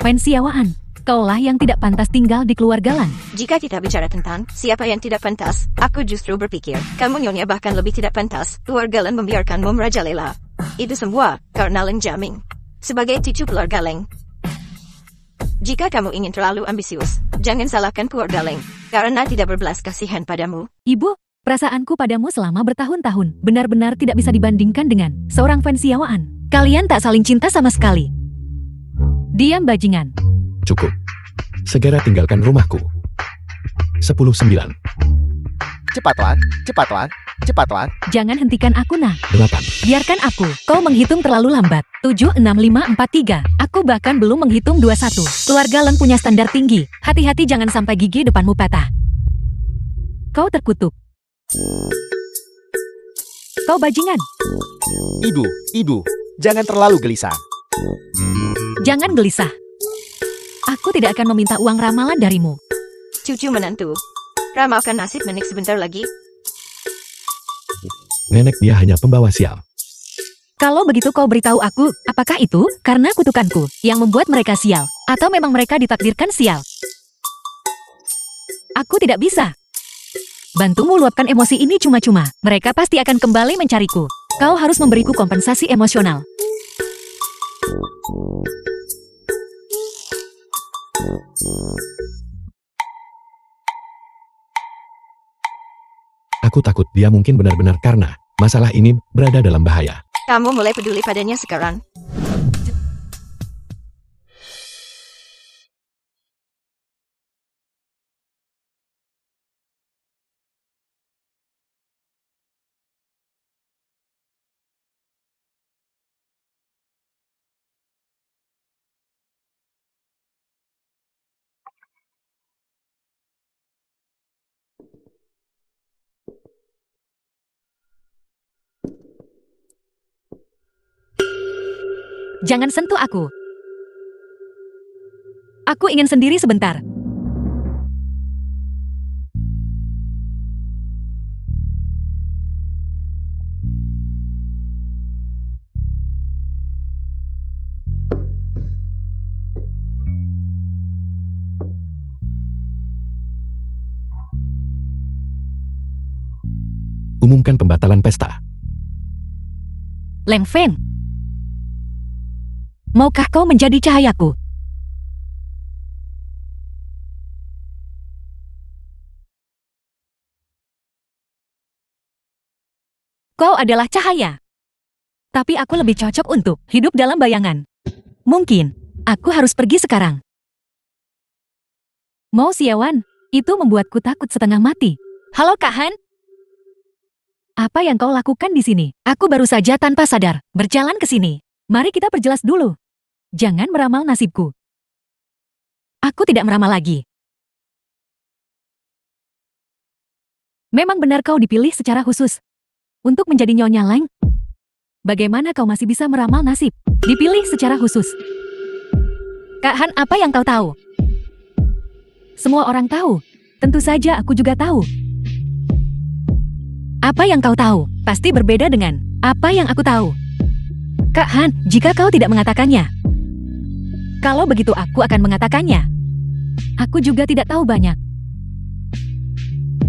Fans Siawaan, kaulah yang tidak pantas tinggal di keluarga Lan.
Jika kita bicara tentang siapa yang tidak pantas, aku justru berpikir, kamu Nyonya bahkan lebih tidak pantas. Keluarga Leng membiarkanmu merajalela. Itu semua karena Leng Jaming. Sebagai cucu keluarga Leng. Jika kamu ingin terlalu ambisius, jangan salahkan keluarga Leng. Karena tidak berbelas kasihan padamu.
Ibu, perasaanku padamu selama bertahun-tahun benar-benar tidak bisa dibandingkan dengan seorang fans Siawaan. Kalian tak saling cinta sama sekali. Diam bajingan.
Cukup. Segera tinggalkan rumahku. 10-9.
Cepatlah.
Jangan hentikan aku, nah.
8.
Biarkan aku. Kau menghitung terlalu lambat. 7, 6, 5, 4, 3. Aku bahkan belum menghitung 21. Keluarga Leng punya standar tinggi. Hati-hati jangan sampai gigi depanmu patah. Kau terkutuk. Kau bajingan.
Ibu, jangan terlalu gelisah.
Jangan gelisah. Aku tidak akan meminta uang ramalan darimu.
Cucu menantu. Ramalkan nasib Nenek sebentar lagi.
Nenek dia hanya pembawa sial.
Kalau begitu kau beritahu aku, apakah itu karena kutukanku yang membuat mereka sial? Atau memang mereka ditakdirkan sial? Aku tidak bisa. Bantumu luapkan emosi ini cuma-cuma. Mereka pasti akan kembali mencariku. Kau harus memberiku kompensasi emosional.
Aku takut dia mungkin benar-benar karena masalah ini berada dalam bahaya.
Kamu mulai peduli padanya sekarang.
Jangan sentuh aku. Aku ingin sendiri sebentar.
Umumkan pembatalan pesta.
Leng Feng. Maukah kau menjadi cahayaku? Kau adalah cahaya. Tapi aku lebih cocok untuk hidup dalam bayangan. Mungkin, aku harus pergi sekarang. Mo Xiaowan, itu membuatku takut setengah mati. Halo Kak Han? Apa yang kau lakukan di sini? Aku baru saja tanpa sadar berjalan ke sini. Mari kita perjelas dulu. Jangan meramal nasibku. Aku tidak meramal lagi. Memang benar kau dipilih secara khusus untuk menjadi Nyonya Leng. Bagaimana kau masih bisa meramal nasib? Dipilih secara khusus. Kak Han, apa yang kau tahu? Semua orang tahu. Tentu saja aku juga tahu. Apa yang kau tahu pasti berbeda dengan apa yang aku tahu. Kak Han, jika kau tidak mengatakannya. Kalau begitu aku akan mengatakannya. Aku juga tidak tahu banyak.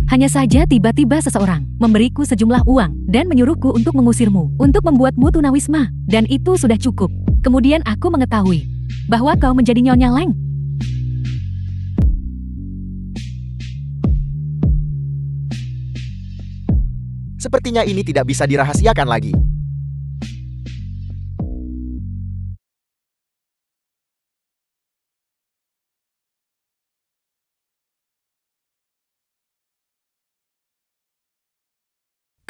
Hanya saja tiba-tiba seseorang memberiku sejumlah uang dan menyuruhku untuk mengusirmu, untuk membuatmu tunawisma, dan itu sudah cukup. Kemudian aku mengetahui bahwa kau menjadi Nyonya Leng.
Sepertinya ini tidak bisa dirahasiakan lagi.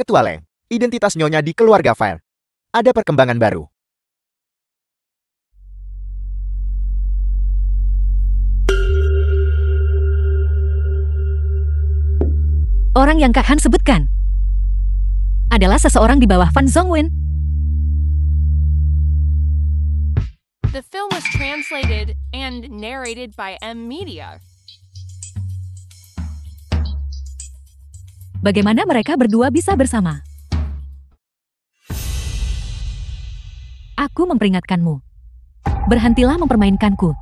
Ketua Leng, identitas Nyonya di keluarga Fire. Ada perkembangan baru.
Orang yang Kak Han sebutkan adalah seseorang di bawah Fan Zhongwen.
The film was translated and narrated by M Media.
Bagaimana mereka berdua bisa bersama? Aku memperingatkanmu. Berhentilah mempermainkanku.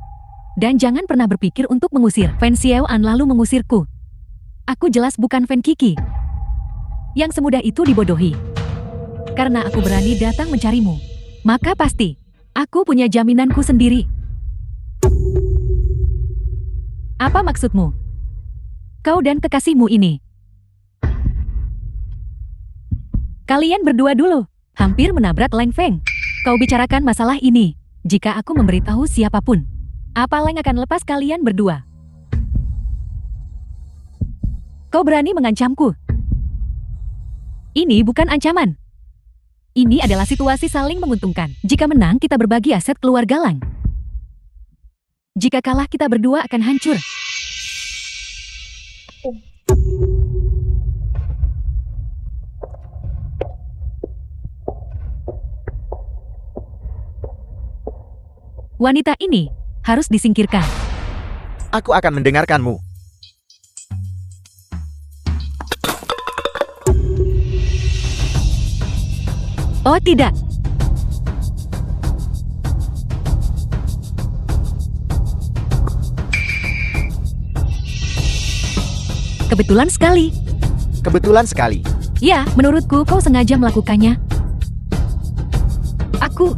Dan jangan pernah berpikir untuk mengusir Fan Xiaoan lalu mengusirku. Aku jelas bukan Fan Kiki. Yang semudah itu dibodohi. Karena aku berani datang mencarimu. Maka pasti, aku punya jaminanku sendiri. Apa maksudmu? Kau dan kekasihmu ini. Kalian berdua dulu, hampir menabrak Leng Feng. Kau bicarakan masalah ini. Jika aku memberitahu siapapun, apa Leng akan lepas kalian berdua? Kau berani mengancamku? Ini bukan ancaman. Ini adalah situasi saling menguntungkan. Jika menang, kita berbagi aset keluarga Leng. Jika kalah, kita berdua akan hancur. Wanita ini harus disingkirkan.
Aku akan mendengarkanmu.
Oh tidak. Kebetulan sekali.
Kebetulan sekali.
Ya, menurutku kau sengaja melakukannya. Aku...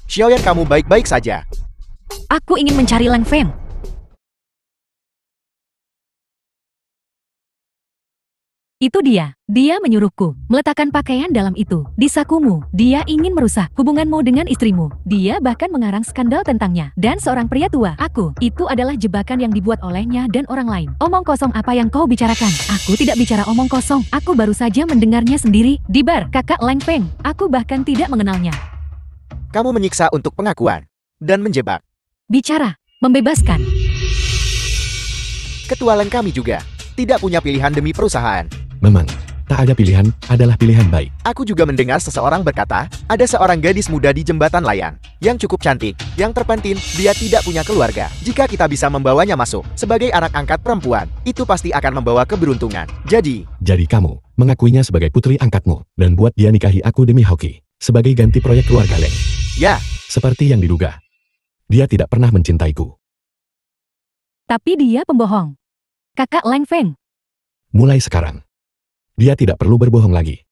Xiaoyan, kamu baik-baik saja.
Aku ingin mencari Lang Feng. Itu dia. Dia menyuruhku meletakkan pakaian dalam itu di sakumu. Dia ingin merusak hubunganmu dengan istrimu. Dia bahkan mengarang skandal tentangnya. Dan seorang pria tua, aku. Itu adalah jebakan yang dibuat olehnya dan orang lain. Omong kosong apa yang kau bicarakan? Aku tidak bicara omong kosong. Aku baru saja mendengarnya sendiri di bar kakak Lang Feng. Aku bahkan tidak mengenalnya.
Kamu menyiksa untuk pengakuan dan menjebak.
Bicara, membebaskan.
Ketua Lang kami juga tidak punya pilihan demi perusahaan.
Memang, tak ada pilihan adalah pilihan baik.
Aku juga mendengar seseorang berkata, ada seorang gadis muda di jembatan layang, yang cukup cantik, yang terpenting, dia tidak punya keluarga. Jika kita bisa membawanya masuk, sebagai anak angkat perempuan, itu pasti akan membawa keberuntungan. Jadi
kamu mengakuinya sebagai putri angkatmu, dan buat dia nikahi aku demi hoki, sebagai ganti proyek keluarga Leng.
ya,
Seperti yang diduga. Dia tidak pernah mencintaiku.
Tapi dia pembohong. Kakak Lang Feng.
Mulai sekarang, dia tidak perlu berbohong lagi.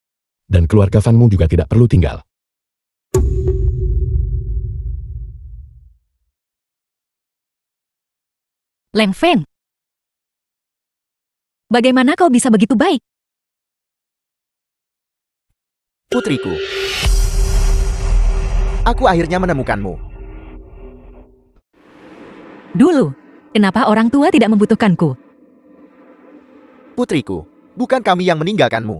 Dan keluarga Fanmu juga tidak perlu tinggal.
Lang Feng. Bagaimana kau bisa begitu baik?
putriku. Aku akhirnya menemukanmu.
Dulu, kenapa orang tua tidak membutuhkanku?
Putriku, bukan kami yang meninggalkanmu.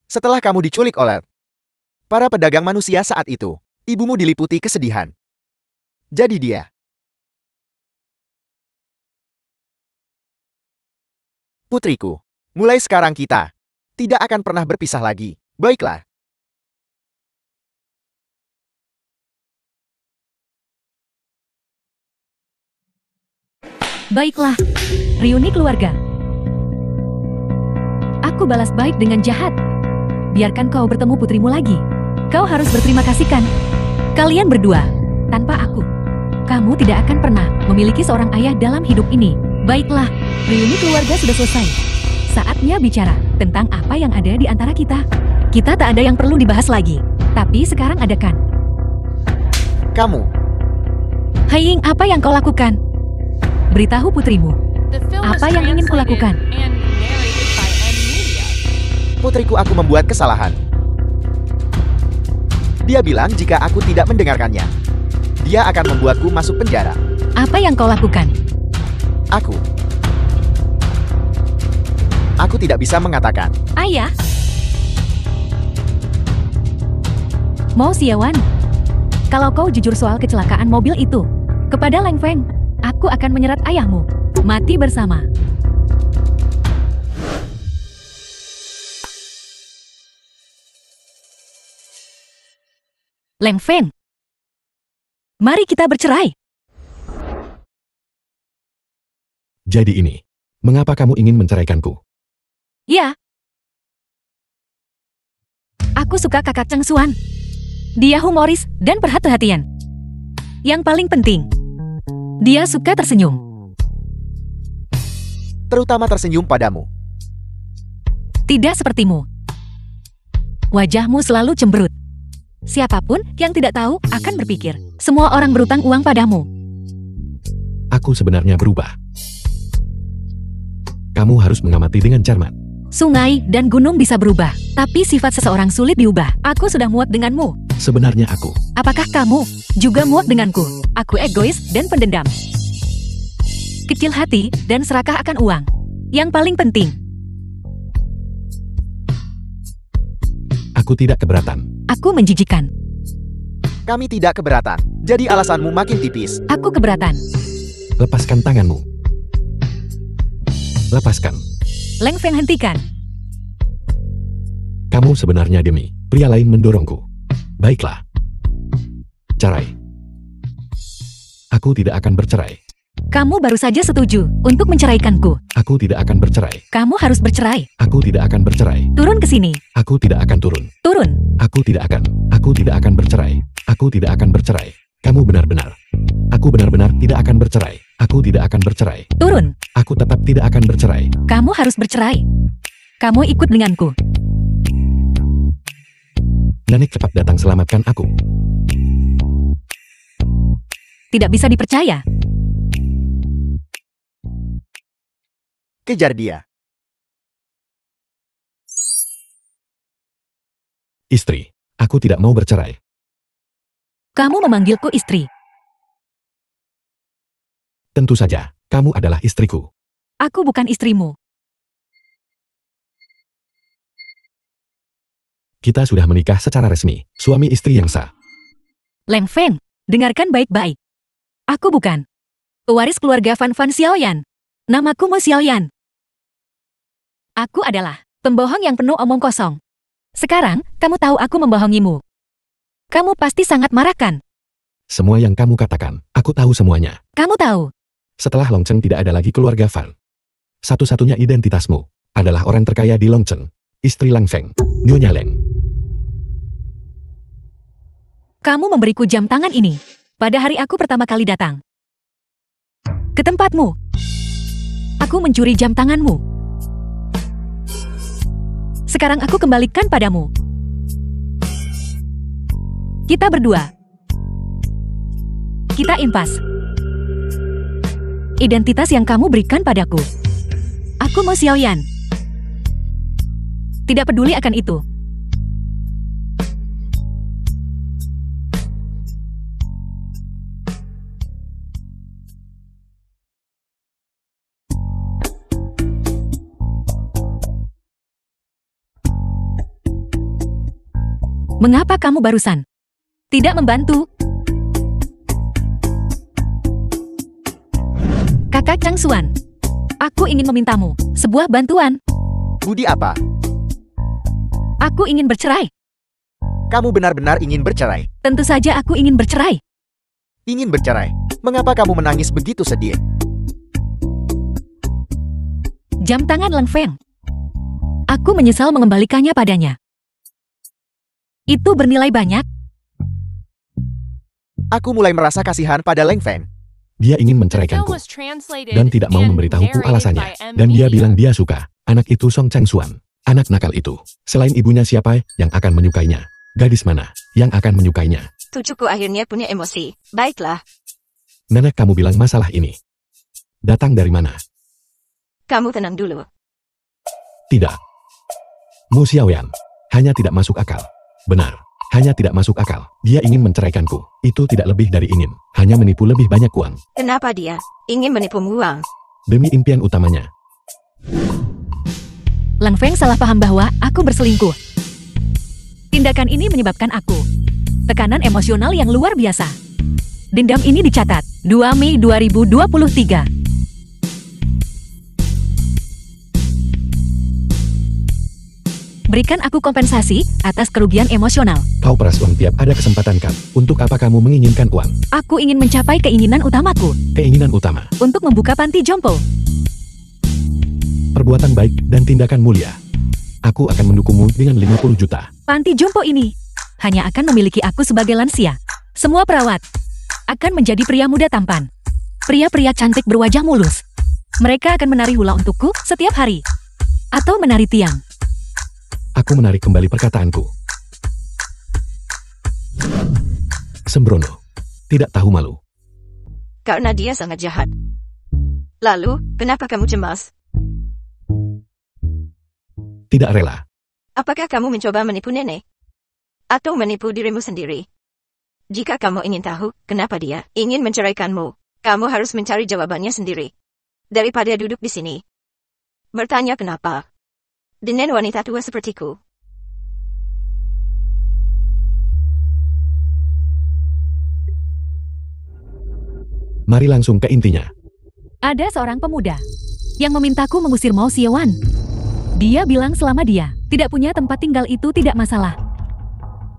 Setelah kamu diculik oleh para pedagang manusia saat itu, ibumu diliputi kesedihan. Jadi dia. Putriku, mulai sekarang kita tidak akan pernah berpisah lagi. Baiklah.
Baiklah, reuni keluarga. Aku balas baik dengan jahat. Biarkan kau bertemu putrimu lagi. Kau harus berterima kasih kan? Kalian berdua, tanpa aku, kamu tidak akan pernah memiliki seorang ayah dalam hidup ini. Baiklah, reuni keluarga sudah selesai. Saatnya bicara tentang apa yang ada di antara kita. Kita tak ada yang perlu dibahas lagi. Tapi sekarang ada kan?
Kamu.
Haiying, apa yang kau lakukan? Beritahu putrimu.
The film was
Apa yang ingin
translated
kulakukan?
and narrated by M-Media.
Putriku, aku membuat kesalahan. Dia bilang jika aku tidak mendengarkannya, dia akan membuatku masuk penjara.
Apa yang kau lakukan?
Aku tidak bisa mengatakan.
Ayah? Mo Xiaowan, kalau kau jujur soal kecelakaan mobil itu kepada Lang Feng, aku akan menyerat ayahmu. Mati bersama. Lang Feng, mari kita bercerai.
Jadi ini, mengapa kamu ingin menceraikanku?
Ya. Aku suka kakak Cheng Xuan. Dia humoris dan perhati-hatian. Yang paling penting, dia suka tersenyum.
Terutama tersenyum padamu.
Tidak sepertimu. Wajahmu selalu cemberut. Siapapun yang tidak tahu akan berpikir semua orang berutang uang padamu.
Aku sebenarnya berubah. Kamu harus mengamati dengan cermat.
Sungai dan gunung bisa berubah, tapi sifat seseorang sulit diubah. Aku sudah muak denganmu.
Sebenarnya aku.
Apakah kamu juga muak denganku? Aku egois dan pendendam. Kecil hati dan serakah akan uang. Yang paling penting,
Aku tidak keberatan.
aku menjijikan.
Kami tidak keberatan. Jadi alasanmu makin tipis.
Aku keberatan.
Lepaskan tanganmu. Lepaskan.
Leng Feng, hentikan.
Kamu sebenarnya demi pria lain mendorongku. Baiklah. Cerai. Aku tidak akan bercerai.
Kamu baru saja setuju untuk menceraikanku.
Aku tidak akan bercerai.
Kamu harus bercerai.
Aku tidak akan bercerai.
Turun ke sini.
Aku tidak akan turun.
Turun.
Aku tidak akan. Aku tidak akan bercerai. Aku tidak akan bercerai. Kamu benar-benar. Aku benar-benar tidak akan bercerai. Aku tidak akan bercerai.
Turun.
Aku tetap tidak akan bercerai.
Kamu harus bercerai. Kamu ikut denganku.
Nanik, cepat datang selamatkan aku.
Tidak bisa dipercaya.
Kejar dia.
Istri, aku tidak mau bercerai.
Kamu memanggilku istri.
Tentu saja, kamu adalah istriku.
Aku bukan istrimu.
Kita sudah menikah secara resmi, suami istri yang sah.
Leng Feng, dengarkan baik-baik. Aku bukan pewaris keluarga Fan Fan Xiaoyan. Namaku Mo Xiaoyan. Aku adalah pembohong yang penuh omong kosong. Sekarang, kamu tahu aku membohongimu. Kamu pasti sangat marah kan?
Semua yang kamu katakan, aku tahu semuanya.
Kamu tahu.
Setelah Longchen tidak ada lagi keluarga Fan. Satu-satunya identitasmu adalah orang terkaya di Longchen, istri Lang Feng, Nyonya Leng.
Kamu memberiku jam tangan ini pada hari aku pertama kali datang ke tempatmu. Aku mencuri jam tanganmu. Sekarang aku kembalikan padamu. Kita berdua. Kita impas. Identitas yang kamu berikan padaku. Aku Mo Xiaoyan. Tidak peduli akan itu. Mengapa kamu barusan tidak membantu? Kakak Chang Xuan, aku ingin memintamu sebuah bantuan.
Budi apa?
Aku ingin bercerai.
Kamu benar-benar ingin bercerai?
Tentu saja aku ingin bercerai.
Ingin bercerai? Mengapa kamu menangis begitu sedih?
Jam tangan Leng Feng. Aku menyesal mengembalikannya padanya. Itu bernilai banyak.
Aku mulai merasa kasihan pada Leng Feng.
Dia ingin
The film
menceraikanku
was translated
dan tidak mau
and
memberitahuku
narrated
alasannya.
by M.
Dan dia
Media.
bilang dia suka anak itu Song Chang Xuan. Anak nakal itu. Selain ibunya, siapa yang akan menyukainya? Gadis mana yang akan menyukainya?
Cucuku akhirnya punya emosi. Baiklah,
Nenek, kamu bilang masalah ini datang dari mana?
kamu tenang dulu.
Tidak. Mu Xiaoyan hanya tidak masuk akal. Benar, hanya tidak masuk akal. Dia ingin menceraikanku. Itu tidak lebih dari ingin. Hanya menipu lebih banyak uang.
Kenapa dia ingin menipumu uang?
Demi impian utamanya.
Leng Feng salah paham bahwa aku berselingkuh. Tindakan ini menyebabkan aku tekanan emosional yang luar biasa. Dendam ini dicatat 2 Mei 2023. Berikan aku kompensasi atas kerugian emosional.
Kau peras uang tiap ada kesempatan, kan? Untuk apa kamu menginginkan uang?
Aku ingin mencapai keinginan utamaku
Keinginan utama.
untuk membuka panti jompo.
Perbuatan baik dan tindakan mulia. Aku akan mendukungmu dengan 50 juta.
Panti jompo ini hanya akan memiliki aku sebagai lansia. Semua perawat akan menjadi pria muda tampan. Pria-pria cantik berwajah mulus. Mereka akan menari hula untukku setiap hari. Atau menari tiang.
Aku menarik kembali perkataanku. Sembrono. Tidak tahu malu.
Karena dia sangat jahat. Lalu, kenapa kamu cemas?
Tidak rela.
Apakah kamu mencoba menipu nenek? Atau menipu dirimu sendiri? Jika kamu ingin tahu kenapa dia ingin menceraikanmu, kamu harus mencari jawabannya sendiri. Daripada duduk di sini. Bertanya kenapa. Dengan wanita tua sepertiku.
Mari langsung ke intinya.
Ada seorang pemuda yang memintaku mengusir Mo Xiaoyan. Dia bilang selama dia tidak punya tempat tinggal itu tidak masalah.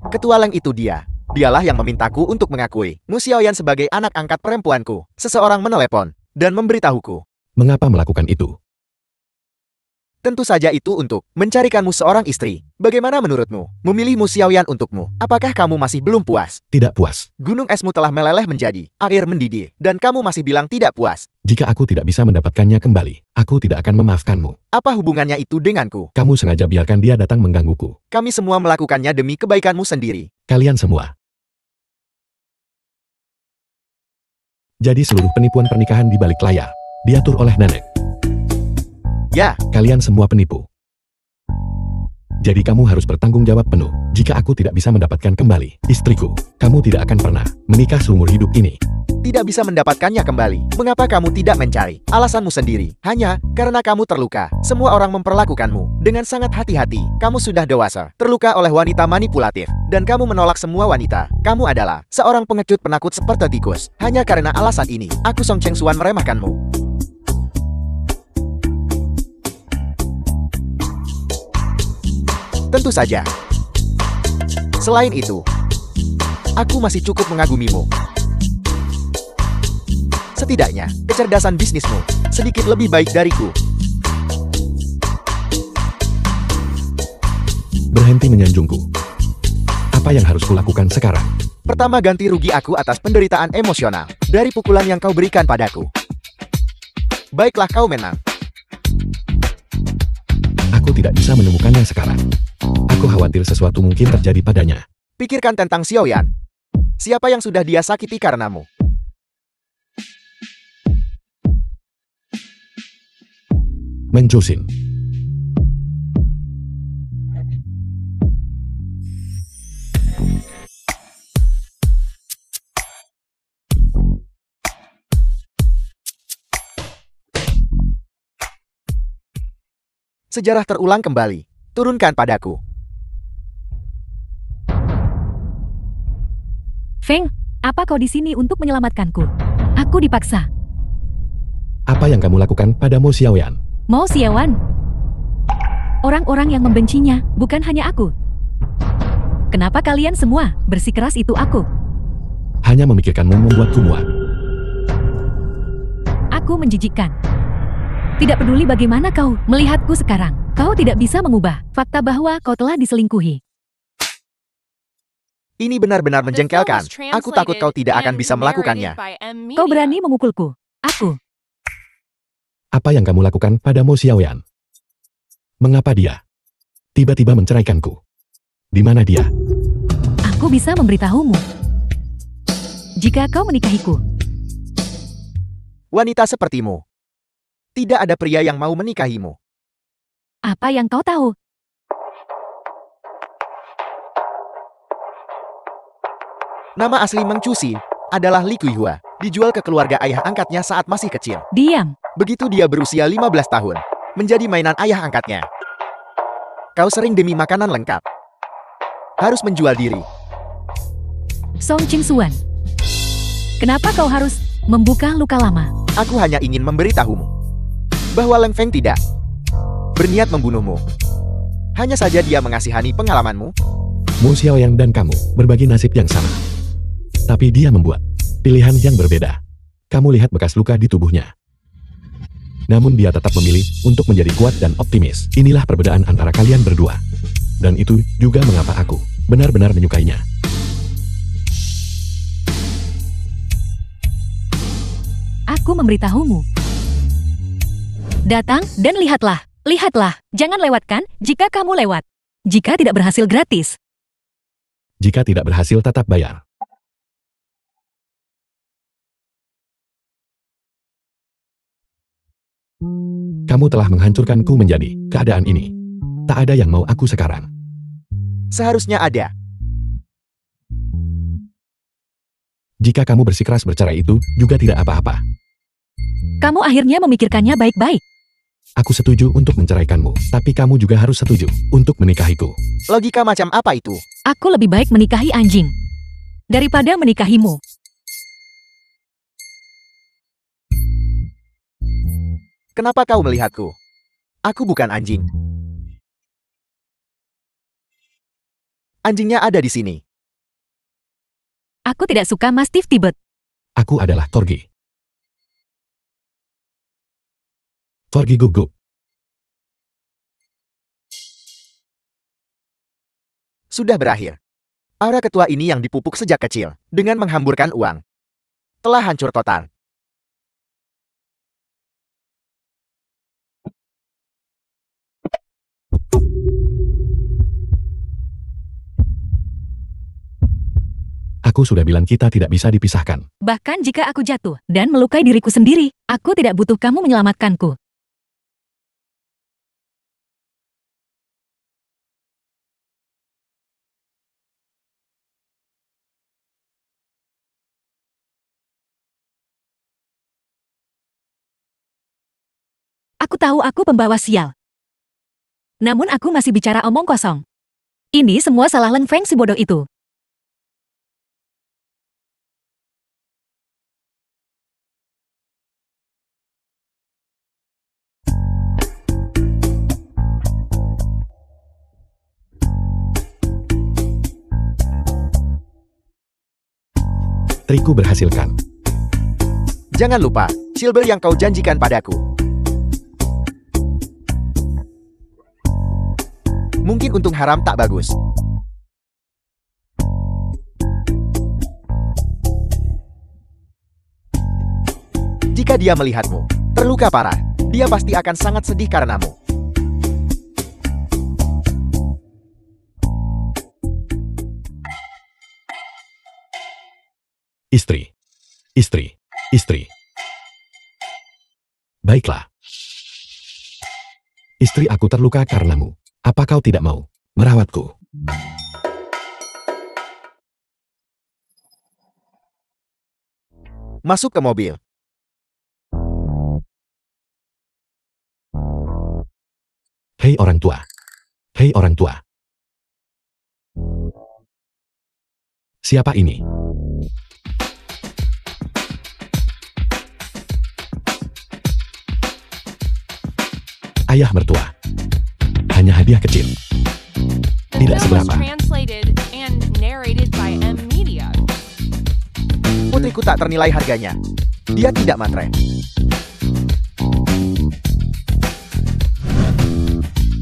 Ketua Leng itu dia. Dialah yang memintaku untuk mengakui Mu Xiaoyan sebagai anak angkat perempuanku. Seseorang menelepon dan memberitahuku.
Mengapa melakukan itu?
Tentu saja itu untuk mencarikanmu seorang istri. Bagaimana menurutmu? Memilih Mu Xiaoyan untukmu. Apakah kamu masih belum puas?
Tidak puas.
Gunung esmu telah meleleh menjadi air mendidih. Dan kamu masih bilang tidak puas.
Jika aku tidak bisa mendapatkannya kembali, aku tidak akan memaafkanmu.
Apa hubungannya itu denganku?
Kamu sengaja biarkan dia datang menggangguku.
Kami semua melakukannya demi kebaikanmu sendiri.
Kalian semua. Jadi seluruh penipuan pernikahan di balik layar diatur oleh nenek.
Ya,
Kalian semua penipu. Jadi kamu harus bertanggung jawab penuh jika aku tidak bisa mendapatkan kembali istriku. Kamu tidak akan pernah menikah seumur hidup ini.
tidak bisa mendapatkannya kembali. Mengapa kamu tidak mencari alasanmu sendiri? Hanya karena kamu terluka. Semua orang memperlakukanmu dengan sangat hati-hati. Kamu sudah dewasa, terluka oleh wanita manipulatif, dan kamu menolak semua wanita. Kamu adalah seorang pengecut penakut seperti tikus. Hanya karena alasan ini, aku Song Cheng Xuan meremehkanmu. Tentu saja. Selain itu, aku masih cukup mengagumimu. Setidaknya, kecerdasan bisnismu sedikit lebih baik dariku.
Berhenti menyanjungku. Apa yang harus kulakukan sekarang?
Pertama, ganti rugi aku atas penderitaan emosional dari pukulan yang kau berikan padaku. Baiklah, kau menang.
Aku tidak bisa menemukannya sekarang. Aku khawatir sesuatu mungkin terjadi padanya.
Pikirkan tentang Xiaoyan. Siapa yang sudah dia sakiti karenamu?
Menjosin.
Sejarah terulang kembali. Turunkan padaku.
Feng, apa kau di sini untuk menyelamatkanku? Aku dipaksa.
Apa yang kamu lakukan pada Mo Xiaoyan?
Mo Xiaoyan. Orang-orang yang membencinya, bukan hanya aku. Kenapa kalian semua bersikeras itu aku?
Hanya memikirkanmu membuatku muak.
Aku menjijikkan. Tidak peduli bagaimana kau melihatku sekarang, kau tidak bisa mengubah fakta bahwa kau telah diselingkuhi.
Ini benar-benar menjengkelkan. Aku takut kau tidak akan bisa melakukannya.
Kau berani memukulku. Aku.
Apa yang kamu lakukan pada Mo Xiaoyan? Mengapa dia tiba-tiba menceraikanku? Di mana dia?
Aku bisa memberitahumu. Jika kau menikahiku,
Wanita sepertimu. Tidak ada pria yang mau menikahimu.
apa yang kau tahu?
Nama asli Meng Cusi adalah Li Kuihua. Dijual ke keluarga ayah angkatnya saat masih kecil.
Diam.
Begitu dia berusia 15 tahun, menjadi mainan ayah angkatnya. Kau sering demi makanan lengkap. Harus menjual diri.
Song Cheng Xuan. Kenapa kau harus membuka luka lama?
Aku hanya ingin memberitahumu bahwa Leng Feng tidak berniat membunuhmu. Hanya saja dia mengasihani pengalamanmu.
Mo Xiaoyan dan kamu berbagi nasib yang sama. Tapi dia membuat pilihan yang berbeda. Kamu lihat bekas luka di tubuhnya. Namun dia tetap memilih untuk menjadi kuat dan optimis. Inilah perbedaan antara kalian berdua. Dan itu juga mengapa aku benar-benar menyukainya.
Aku memberitahumu. Datang dan lihatlah. Lihatlah, jangan lewatkan jika kamu lewat. Jika tidak berhasil gratis.
Jika tidak berhasil tetap bayar. Kamu telah menghancurkanku menjadi keadaan ini. Tak ada yang mau aku sekarang.
Seharusnya ada.
Jika kamu bersikeras bercerai itu juga tidak apa-apa.
Kamu akhirnya memikirkannya baik-baik.
Aku setuju untuk menceraikanmu, tapi kamu juga harus setuju untuk menikahiku.
Logika macam apa itu?
Aku lebih baik menikahi anjing daripada menikahimu.
Kenapa kau melihatku? Aku bukan anjing. Anjingnya ada di sini.
Aku tidak suka Mastiff Tibet.
Aku adalah Corgi. Corgi gugup.
Sudah berakhir. Aura ketua ini yang dipupuk sejak kecil, dengan menghamburkan uang, telah hancur total.
Aku sudah bilang kita tidak bisa dipisahkan.
Bahkan jika aku jatuh dan melukai diriku sendiri, aku tidak butuh kamu menyelamatkanku. Aku tahu aku pembawa sial. Namun aku masih bicara omong kosong. Ini semua salah Leng Feng si bodoh itu.
Triku berhasilkan.
Jangan lupa, silver yang kau janjikan padaku. Mungkin untung haram tak bagus. Jika dia melihatmu terluka parah, dia pasti akan sangat sedih karenamu.
Istri. Istri. Istri. Baiklah. Istri aku terluka karenamu. Apa kau tidak mau merawatku?
Masuk ke mobil.
Hei orang tua. Hei orang tua. Siapa ini? Ayah mertua. Hanya hadiah kecil.
The
Tidak
film was
seberapa.
translated and narrated by M Media.
Putriku tak ternilai harganya. Dia tidak matre.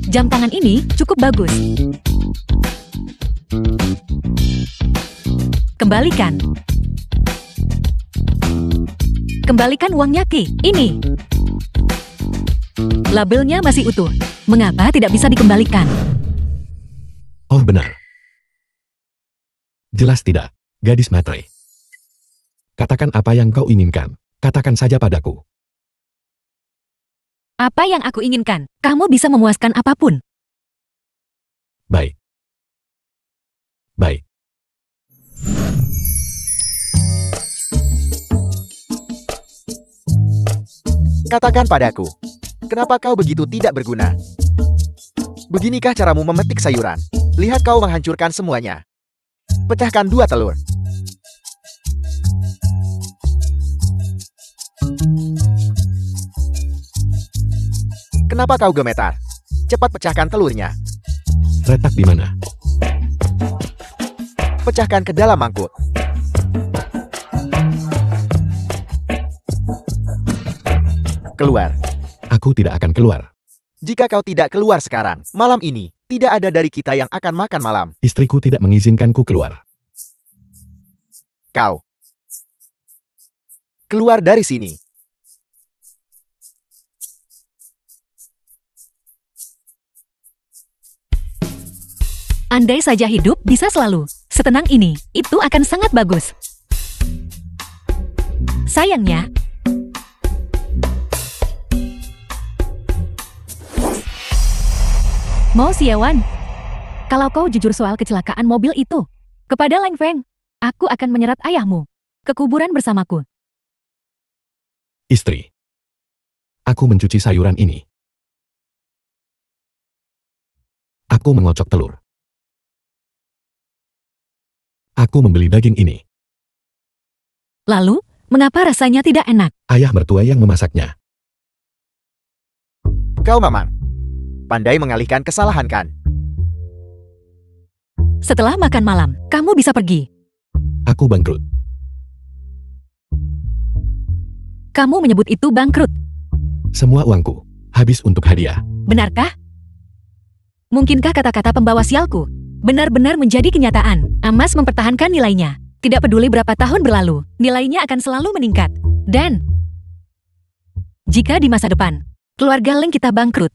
Jam tangan ini cukup bagus. Kembalikan. Kembalikan uangnya, Ki. Ini. Labelnya masih utuh. Mengapa tidak bisa dikembalikan?
Oh benar. Jelas tidak, gadis matre. Katakan apa yang kau inginkan. Katakan saja padaku.
Apa yang aku inginkan? Kamu bisa memuaskan apapun.
Baik. Baik.
Katakan padaku, kenapa kau begitu tidak berguna? Beginikah caramu memetik sayuran? Lihat kau menghancurkan semuanya. Pecahkan 2 telur. Kenapa kau gemetar? Cepat pecahkan telurnya.
Retak di mana?
Pecahkan ke dalam mangkuk. Keluar.
Aku tidak akan keluar.
Jika kau tidak keluar sekarang, malam ini, tidak ada dari kita yang akan makan malam.
Istriku tidak mengizinkanku keluar.
Kau. Keluar dari sini.
Andai saja hidup bisa selalu setenang ini, itu akan sangat bagus. Sayangnya, Mo Xiaowan, kalau kau jujur soal kecelakaan mobil itu, kepada Leng Feng, aku akan menyeret ayahmu ke kuburan bersamaku.
Istri. Aku mencuci sayuran ini. Aku mengocok telur. Aku membeli daging ini.
Lalu, mengapa rasanya tidak enak?
Ayah mertua yang memasaknya.
Kau mamang. Pandai mengalihkan kesalahan kan?
Setelah makan malam, kamu bisa pergi.
Aku bangkrut.
Kamu menyebut itu bangkrut.
Semua uangku habis untuk hadiah.
Benarkah? Mungkinkah kata-kata pembawa sialku benar-benar menjadi kenyataan? Emas mempertahankan nilainya. Tidak peduli berapa tahun berlalu, nilainya akan selalu meningkat. Dan jika di masa depan, keluarga Leng kita bangkrut,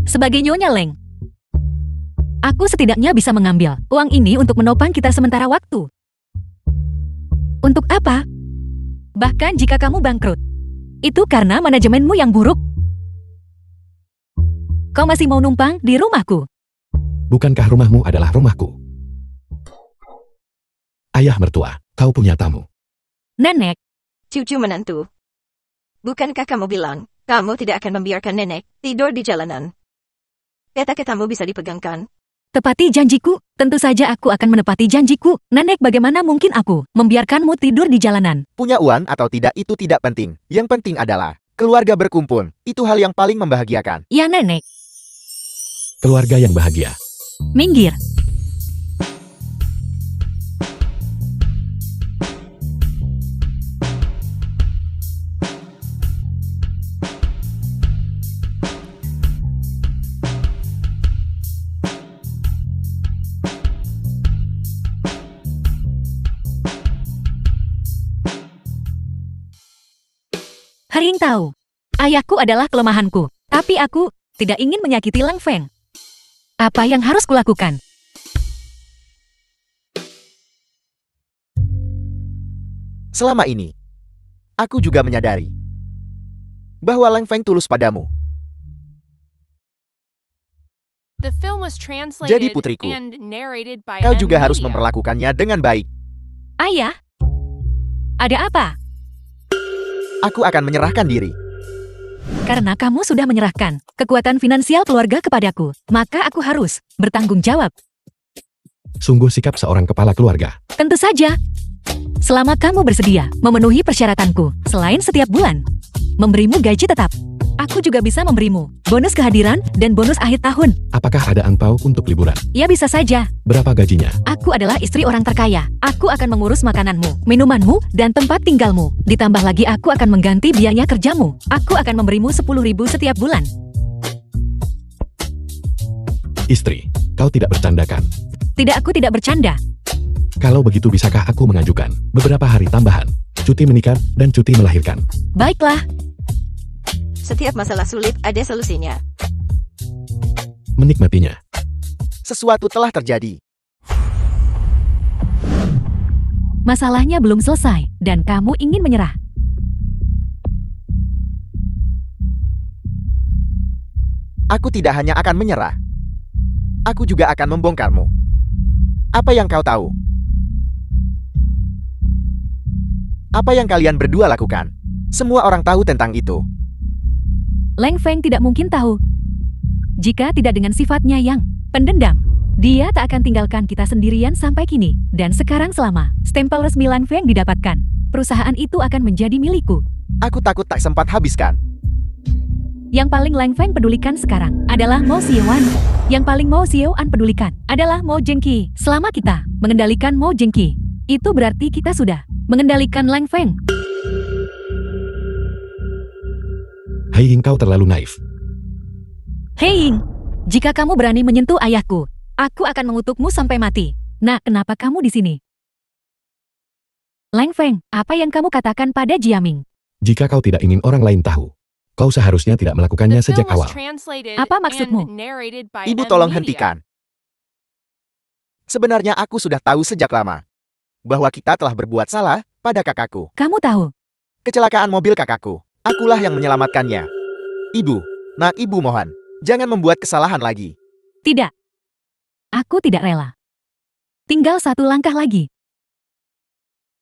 sebagai Nyonya Leng, aku setidaknya bisa mengambil uang ini untuk menopang kita sementara waktu. Untuk apa? Bahkan jika kamu bangkrut, itu karena manajemenmu yang buruk. Kau masih mau numpang di rumahku?
Bukankah rumahmu adalah rumahku? Ayah mertua, kau punya tamu.
Nenek,
Cucu menantu. Bukankah kamu bilang, kamu tidak akan membiarkan nenek tidur di jalanan? Kata-katamu bisa dipegangkan.
tepati janjiku. Tentu saja aku akan menepati janjiku. Nenek, bagaimana mungkin aku membiarkanmu tidur di jalanan?
Punya uang atau tidak itu tidak penting. Yang penting adalah keluarga berkumpul. Itu hal yang paling membahagiakan.
Ya nenek,
Keluarga yang bahagia.
minggir. Haring tahu, ayahku adalah kelemahanku, tapi aku tidak ingin menyakiti Lang Feng. Apa yang harus kulakukan?
Selama ini, aku juga menyadari bahwa Lang Feng tulus padamu.
The film was translated
Jadi putriku,
and narrated by
Kau
M
juga harus
Media.
memperlakukannya dengan baik.
Ayah, ada apa?
Aku akan menyerahkan diri.
Karena kamu sudah menyerahkan kekuatan finansial keluarga kepadaku, maka aku harus bertanggung jawab.
Sungguh sikap seorang kepala keluarga.
Tentu saja. Selama kamu bersedia memenuhi persyaratanku, selain setiap bulan memberimu gaji tetap, aku juga bisa memberimu bonus kehadiran dan bonus akhir tahun.
Apakah ada angpau untuk liburan?
Ya bisa saja.
Berapa gajinya?
Aku adalah istri orang terkaya. Aku akan mengurus makananmu, minumanmu, dan tempat tinggalmu. Ditambah lagi aku akan mengganti biaya kerjamu. Aku akan memberimu 10.000 setiap bulan.
Istri, kau tidak bercandakan.
Tidak, aku tidak bercanda.
Kalau begitu bisakah aku mengajukan beberapa hari tambahan, cuti menikah dan cuti melahirkan?
Baiklah,
Setiap masalah sulit ada solusinya.
Menikmatinya.
Sesuatu telah terjadi.
masalahnya belum selesai, dan kamu ingin menyerah.
Aku tidak hanya akan menyerah. Aku juga akan membongkarmu. Apa yang kau tahu? Apa yang kalian berdua lakukan? Semua orang tahu tentang itu.
Lang Feng tidak mungkin tahu. Jika tidak dengan sifatnya yang pendendam, dia tak akan tinggalkan kita sendirian sampai kini. Dan sekarang selama stempel resmi Lang Feng didapatkan, perusahaan itu akan menjadi milikku.
Aku takut tak sempat habiskan.
Yang paling Lang Feng pedulikan sekarang adalah Mo Xiaoan. Yang paling Mo Xiaoan pedulikan adalah Mo Zhengqi. Selama kita mengendalikan Mo Zhengqi, itu berarti kita sudah mengendalikan Lang Feng.
Hai, kau terlalu naif.
Hei Ying, jika kamu berani menyentuh ayahku, aku akan mengutukmu sampai mati. Nah, kenapa kamu di sini? Lang Feng, apa yang kamu katakan pada Jiaming?
Jika kau tidak ingin orang lain tahu, kau seharusnya tidak melakukannya
The
sejak
film was
awal.
translated
Apa maksudmu?
and narrated by
Ibu
M
tolong
Media.
hentikan. Sebenarnya aku sudah tahu sejak lama bahwa kita telah berbuat salah pada kakakku.
Kamu tahu,
Kecelakaan mobil kakakku. Akulah yang menyelamatkannya. Ibu, nak ibu mohon, jangan membuat kesalahan lagi.
tidak. Aku tidak rela. Tinggal satu langkah lagi.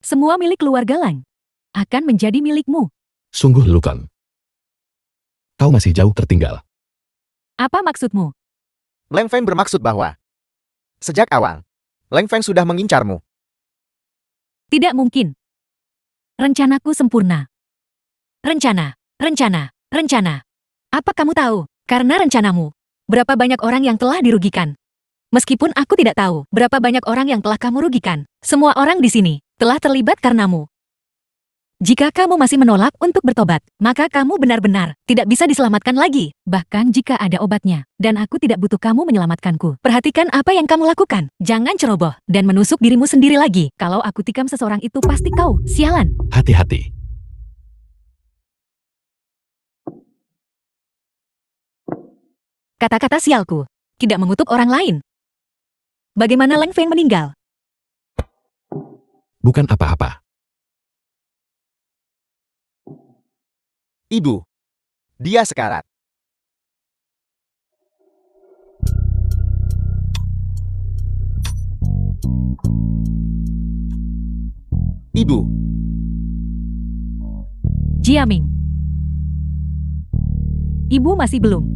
Semua milik keluarga Lang akan menjadi milikmu.
Sungguh Lukon. Kau masih jauh tertinggal.
Apa maksudmu?
Lang Feng bermaksud bahwa sejak awal, Lang Feng sudah mengincarmu.
Tidak mungkin. Rencanaku sempurna. Rencana. Apa kamu tahu? Karena rencanamu, berapa banyak orang yang telah dirugikan? Meskipun aku tidak tahu berapa banyak orang yang telah kamu rugikan, semua orang di sini telah terlibat karenamu. Jika kamu masih menolak untuk bertobat, maka kamu benar-benar tidak bisa diselamatkan lagi. Bahkan jika ada obatnya, dan aku tidak butuh kamu menyelamatkanku. Perhatikan apa yang kamu lakukan. Jangan ceroboh dan menusuk dirimu sendiri lagi. Kalau aku tikam seseorang itu pasti kau, sialan.
Hati-hati.
Kata-kata sialku tidak mengutuk orang lain. Bagaimana Leng Feng meninggal?
Bukan apa-apa.
Ibu. Dia sekarat. Ibu.
Jiaming. Ibu masih belum.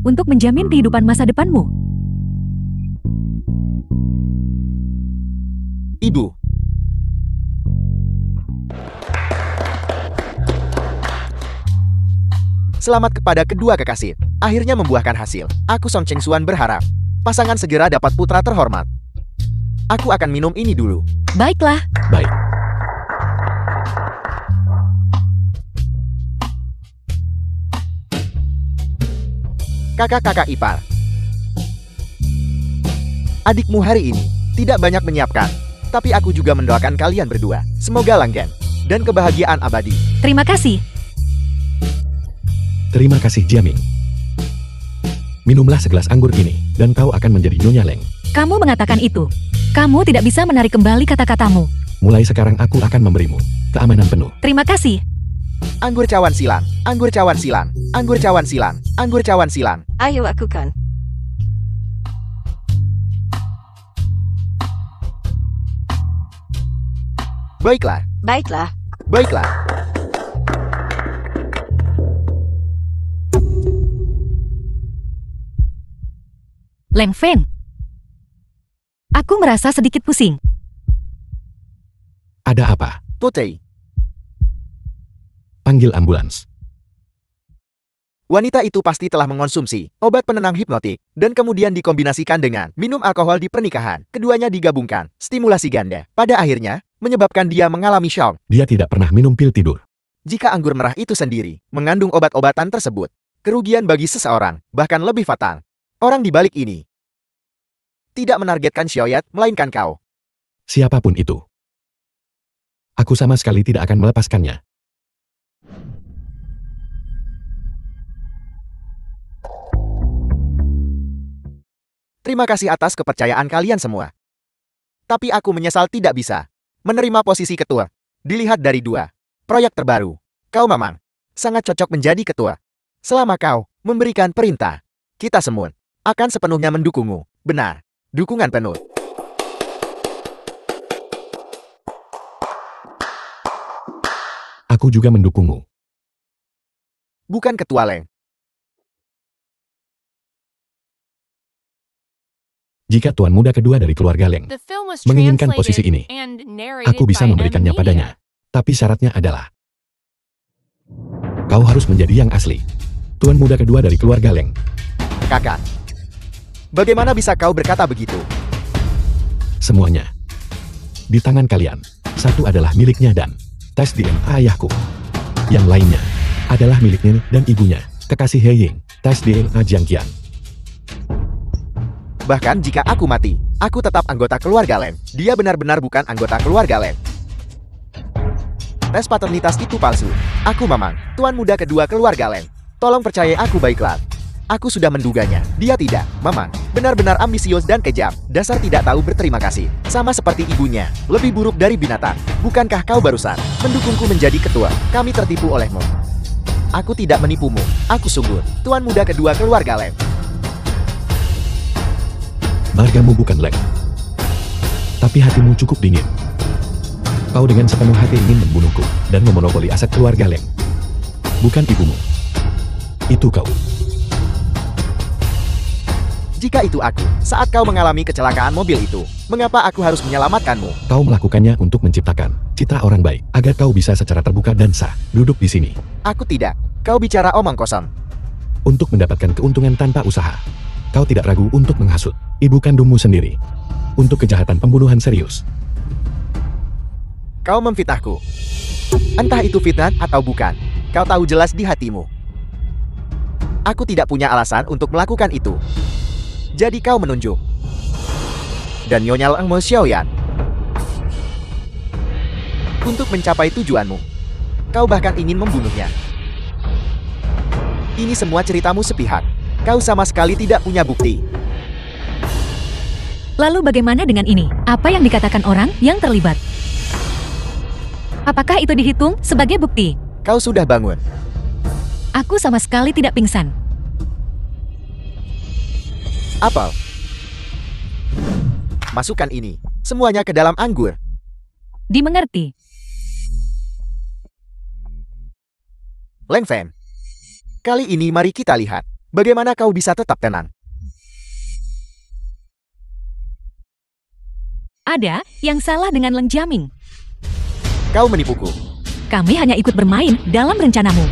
Untuk menjamin kehidupan masa depanmu.
Ibu. Selamat kepada kedua kekasih. Akhirnya membuahkan hasil. Aku Song Cheng Xuan berharap pasangan segera dapat putra terhormat. Aku akan minum ini dulu.
Baiklah.
Baik.
Kakak-kakak ipar. Adikmu hari ini tidak banyak menyiapkan, tapi aku juga mendoakan kalian berdua. Semoga langgeng dan kebahagiaan abadi.
Terima kasih.
Terima kasih Jiaming. Minumlah segelas anggur ini, dan kau akan menjadi Nyonya Leng.
Kamu mengatakan itu. Kamu tidak bisa menarik kembali kata-katamu.
Mulai sekarang aku akan memberimu keamanan penuh.
Terima kasih.
Anggur cawan silang, anggur cawan silang, anggur cawan silang, anggur cawan silang.
Ayo lakukan.
Baiklah,
Baiklah.
baiklah.
Leng Feng. Aku merasa sedikit pusing.
Ada apa?
Putri,
Panggil ambulans.
wanita itu pasti telah mengonsumsi obat penenang hipnotik dan kemudian dikombinasikan dengan minum alkohol di pernikahan. Keduanya digabungkan, stimulasi ganda. Pada akhirnya, menyebabkan dia mengalami shock.
Dia tidak pernah minum pil tidur.
Jika anggur merah itu sendiri mengandung obat-obatan tersebut, kerugian bagi seseorang bahkan lebih fatal. Orang di balik ini tidak menargetkan Xiaoyat, melainkan kau.
Siapapun itu. Aku sama sekali tidak akan melepaskannya.
Terima kasih atas kepercayaan kalian semua. Tapi aku menyesal tidak bisa menerima posisi ketua. Dilihat dari dua proyek terbaru, kau memang sangat cocok menjadi ketua. Selama kau memberikan perintah, kita semua akan sepenuhnya mendukungmu. Benar, dukungan penuh.
Aku juga mendukungmu.
Bukan ketua Leng.
Jika tuan muda kedua dari keluarga Leng
The film was
menginginkan posisi
translated
ini,
and narrated
aku bisa
by
memberikannya
M.
padanya.
Media.
Tapi syaratnya adalah kau harus menjadi yang asli. Tuan muda kedua dari keluarga Leng.
Kakak, bagaimana bisa kau berkata begitu?
Semuanya di tangan kalian. Satu adalah miliknya dan tes DNA ayahku. Yang lainnya adalah miliknya dan ibunya, kekasih He Ying, tes DNA Jiang Qian.
Bahkan jika aku mati, aku tetap anggota keluarga Leng. Dia benar-benar bukan anggota keluarga Leng. Tes paternitas itu palsu. Aku memang tuan muda kedua keluarga Leng. Tolong percaya aku baiklah. Aku sudah menduganya. Dia tidak, memang, benar-benar ambisius dan kejam. Dasar tidak tahu berterima kasih. Sama seperti ibunya, lebih buruk dari binatang. Bukankah kau barusan mendukungku menjadi ketua? Kami tertipu olehmu. Aku tidak menipumu. Aku sungguh tuan muda kedua keluarga Leng.
Margamu bukan Leng. Tapi hatimu cukup dingin. Kau dengan sepenuh hati ingin membunuhku dan memonopoli aset keluarga Leng. Bukan ibumu. Itu kau.
Jika itu aku, saat kau mengalami kecelakaan mobil itu, mengapa aku harus menyelamatkanmu?
Kau melakukannya untuk menciptakan citra orang baik, agar kau bisa secara terbuka dan sah duduk di sini.
Aku tidak. Kau bicara omong kosong.
Untuk mendapatkan keuntungan tanpa usaha. Kau tidak ragu untuk menghasut ibu kandungmu sendiri untuk kejahatan pembunuhan serius.
Kau memfitnahku. Entah itu fitnah atau bukan, kau tahu jelas di hatimu. Aku tidak punya alasan untuk melakukan itu. Jadi kau menunjuk. Dan Nyonya Leng Mo Xiaoyan. Untuk mencapai tujuanmu, kau bahkan ingin membunuhnya. Ini semua ceritamu sepihak. Kau sama sekali tidak punya bukti.
Lalu bagaimana dengan ini? Apa yang dikatakan orang yang terlibat? Apakah itu dihitung sebagai bukti?
Kau sudah bangun.
Aku sama sekali tidak pingsan.
Apel. Masukkan ini, semuanya ke dalam anggur.
Dimengerti.
Leng Feng. Kali ini mari kita lihat, bagaimana kau bisa tetap tenang.
Ada yang salah dengan Leng Jiaming.
Kau menipuku.
Kami hanya ikut bermain dalam rencanamu.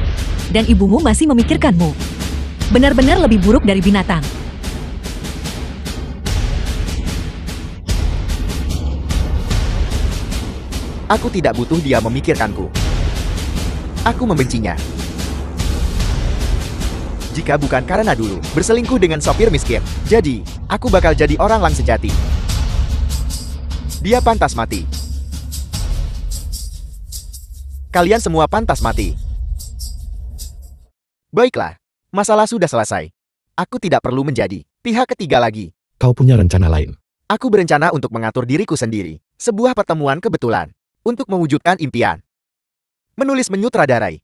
Dan ibumu masih memikirkanmu. Benar-benar lebih buruk dari binatang.
Aku tidak butuh dia memikirkanku. Aku membencinya. Jika bukan karena dulu berselingkuh dengan sopir miskin, jadi aku bakal jadi orang lang sejati. Dia pantas mati. Kalian semua pantas mati. Baiklah, masalah sudah selesai. Aku tidak perlu menjadi pihak ketiga lagi.
Kau punya rencana lain.
Aku berencana untuk mengatur diriku sendiri. Sebuah pertemuan kebetulan. Untuk mewujudkan impian. Menulis menyutradarai.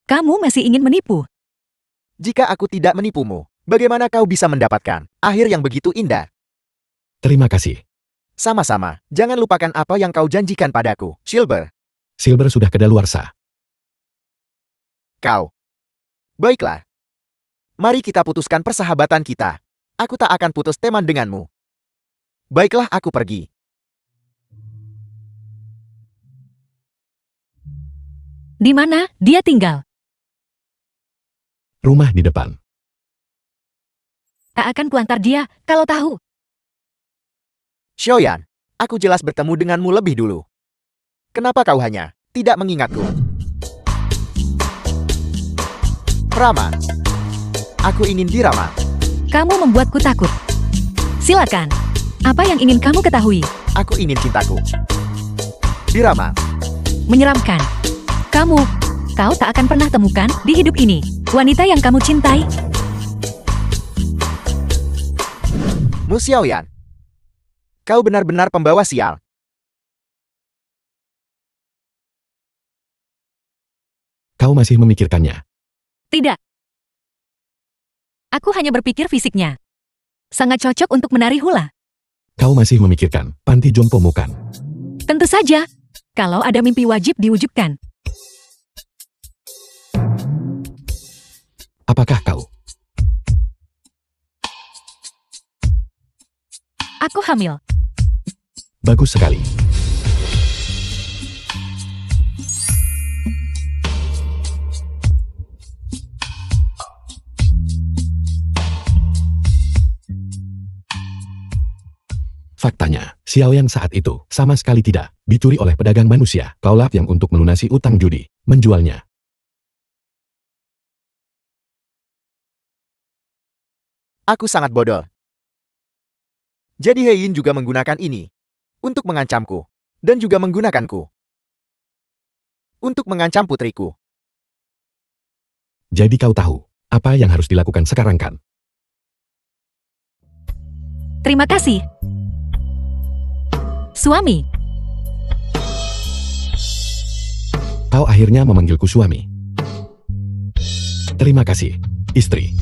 Kamu masih ingin menipu?
Jika aku tidak menipumu, bagaimana kau bisa mendapatkan akhir yang begitu indah?
Terima kasih.
Sama-sama, jangan lupakan apa yang kau janjikan padaku, Silver.
Silver sudah kedaluarsa.
Kau. Baiklah. Mari kita putuskan persahabatan kita. Aku tak akan putus teman denganmu. Baiklah, aku pergi.
Di mana dia tinggal?
Rumah di depan.
Tak akan kuantar dia kalau tahu.
Xiaoyan, aku jelas bertemu denganmu lebih dulu. Kenapa kau hanya tidak mengingatku? Rama. Aku ingin dirama.
Kamu membuatku takut. Silakan. Apa yang ingin kamu ketahui?
Aku ingin cintaku. Dirama.
Menyeramkan. Kau tak akan pernah temukan di hidup ini wanita yang kamu cintai.
Mu Xiaoyan. Kau benar-benar pembawa sial.
Kau masih memikirkannya.
Tidak. Aku hanya berpikir fisiknya. Sangat cocok untuk menari hula.
Kau masih memikirkan panti jompo bukan?
Tentu saja. Kalau ada mimpi wajib diwujudkan.
Apakah kau?
Aku hamil.
Bagus sekali. Faktanya, Xiaoyan saat itu sama sekali tidak dicuri oleh pedagang manusia. Kaulah yang untuk melunasi utang judi, menjualnya.
Aku sangat bodoh. Jadi Heiyin juga menggunakan ini untuk mengancamku dan juga menggunakanku untuk mengancam putriku.
Jadi kau tahu apa yang harus dilakukan sekarang kan?
Terima kasih. Suami.
Kau akhirnya memanggilku suami. Terima kasih, istri.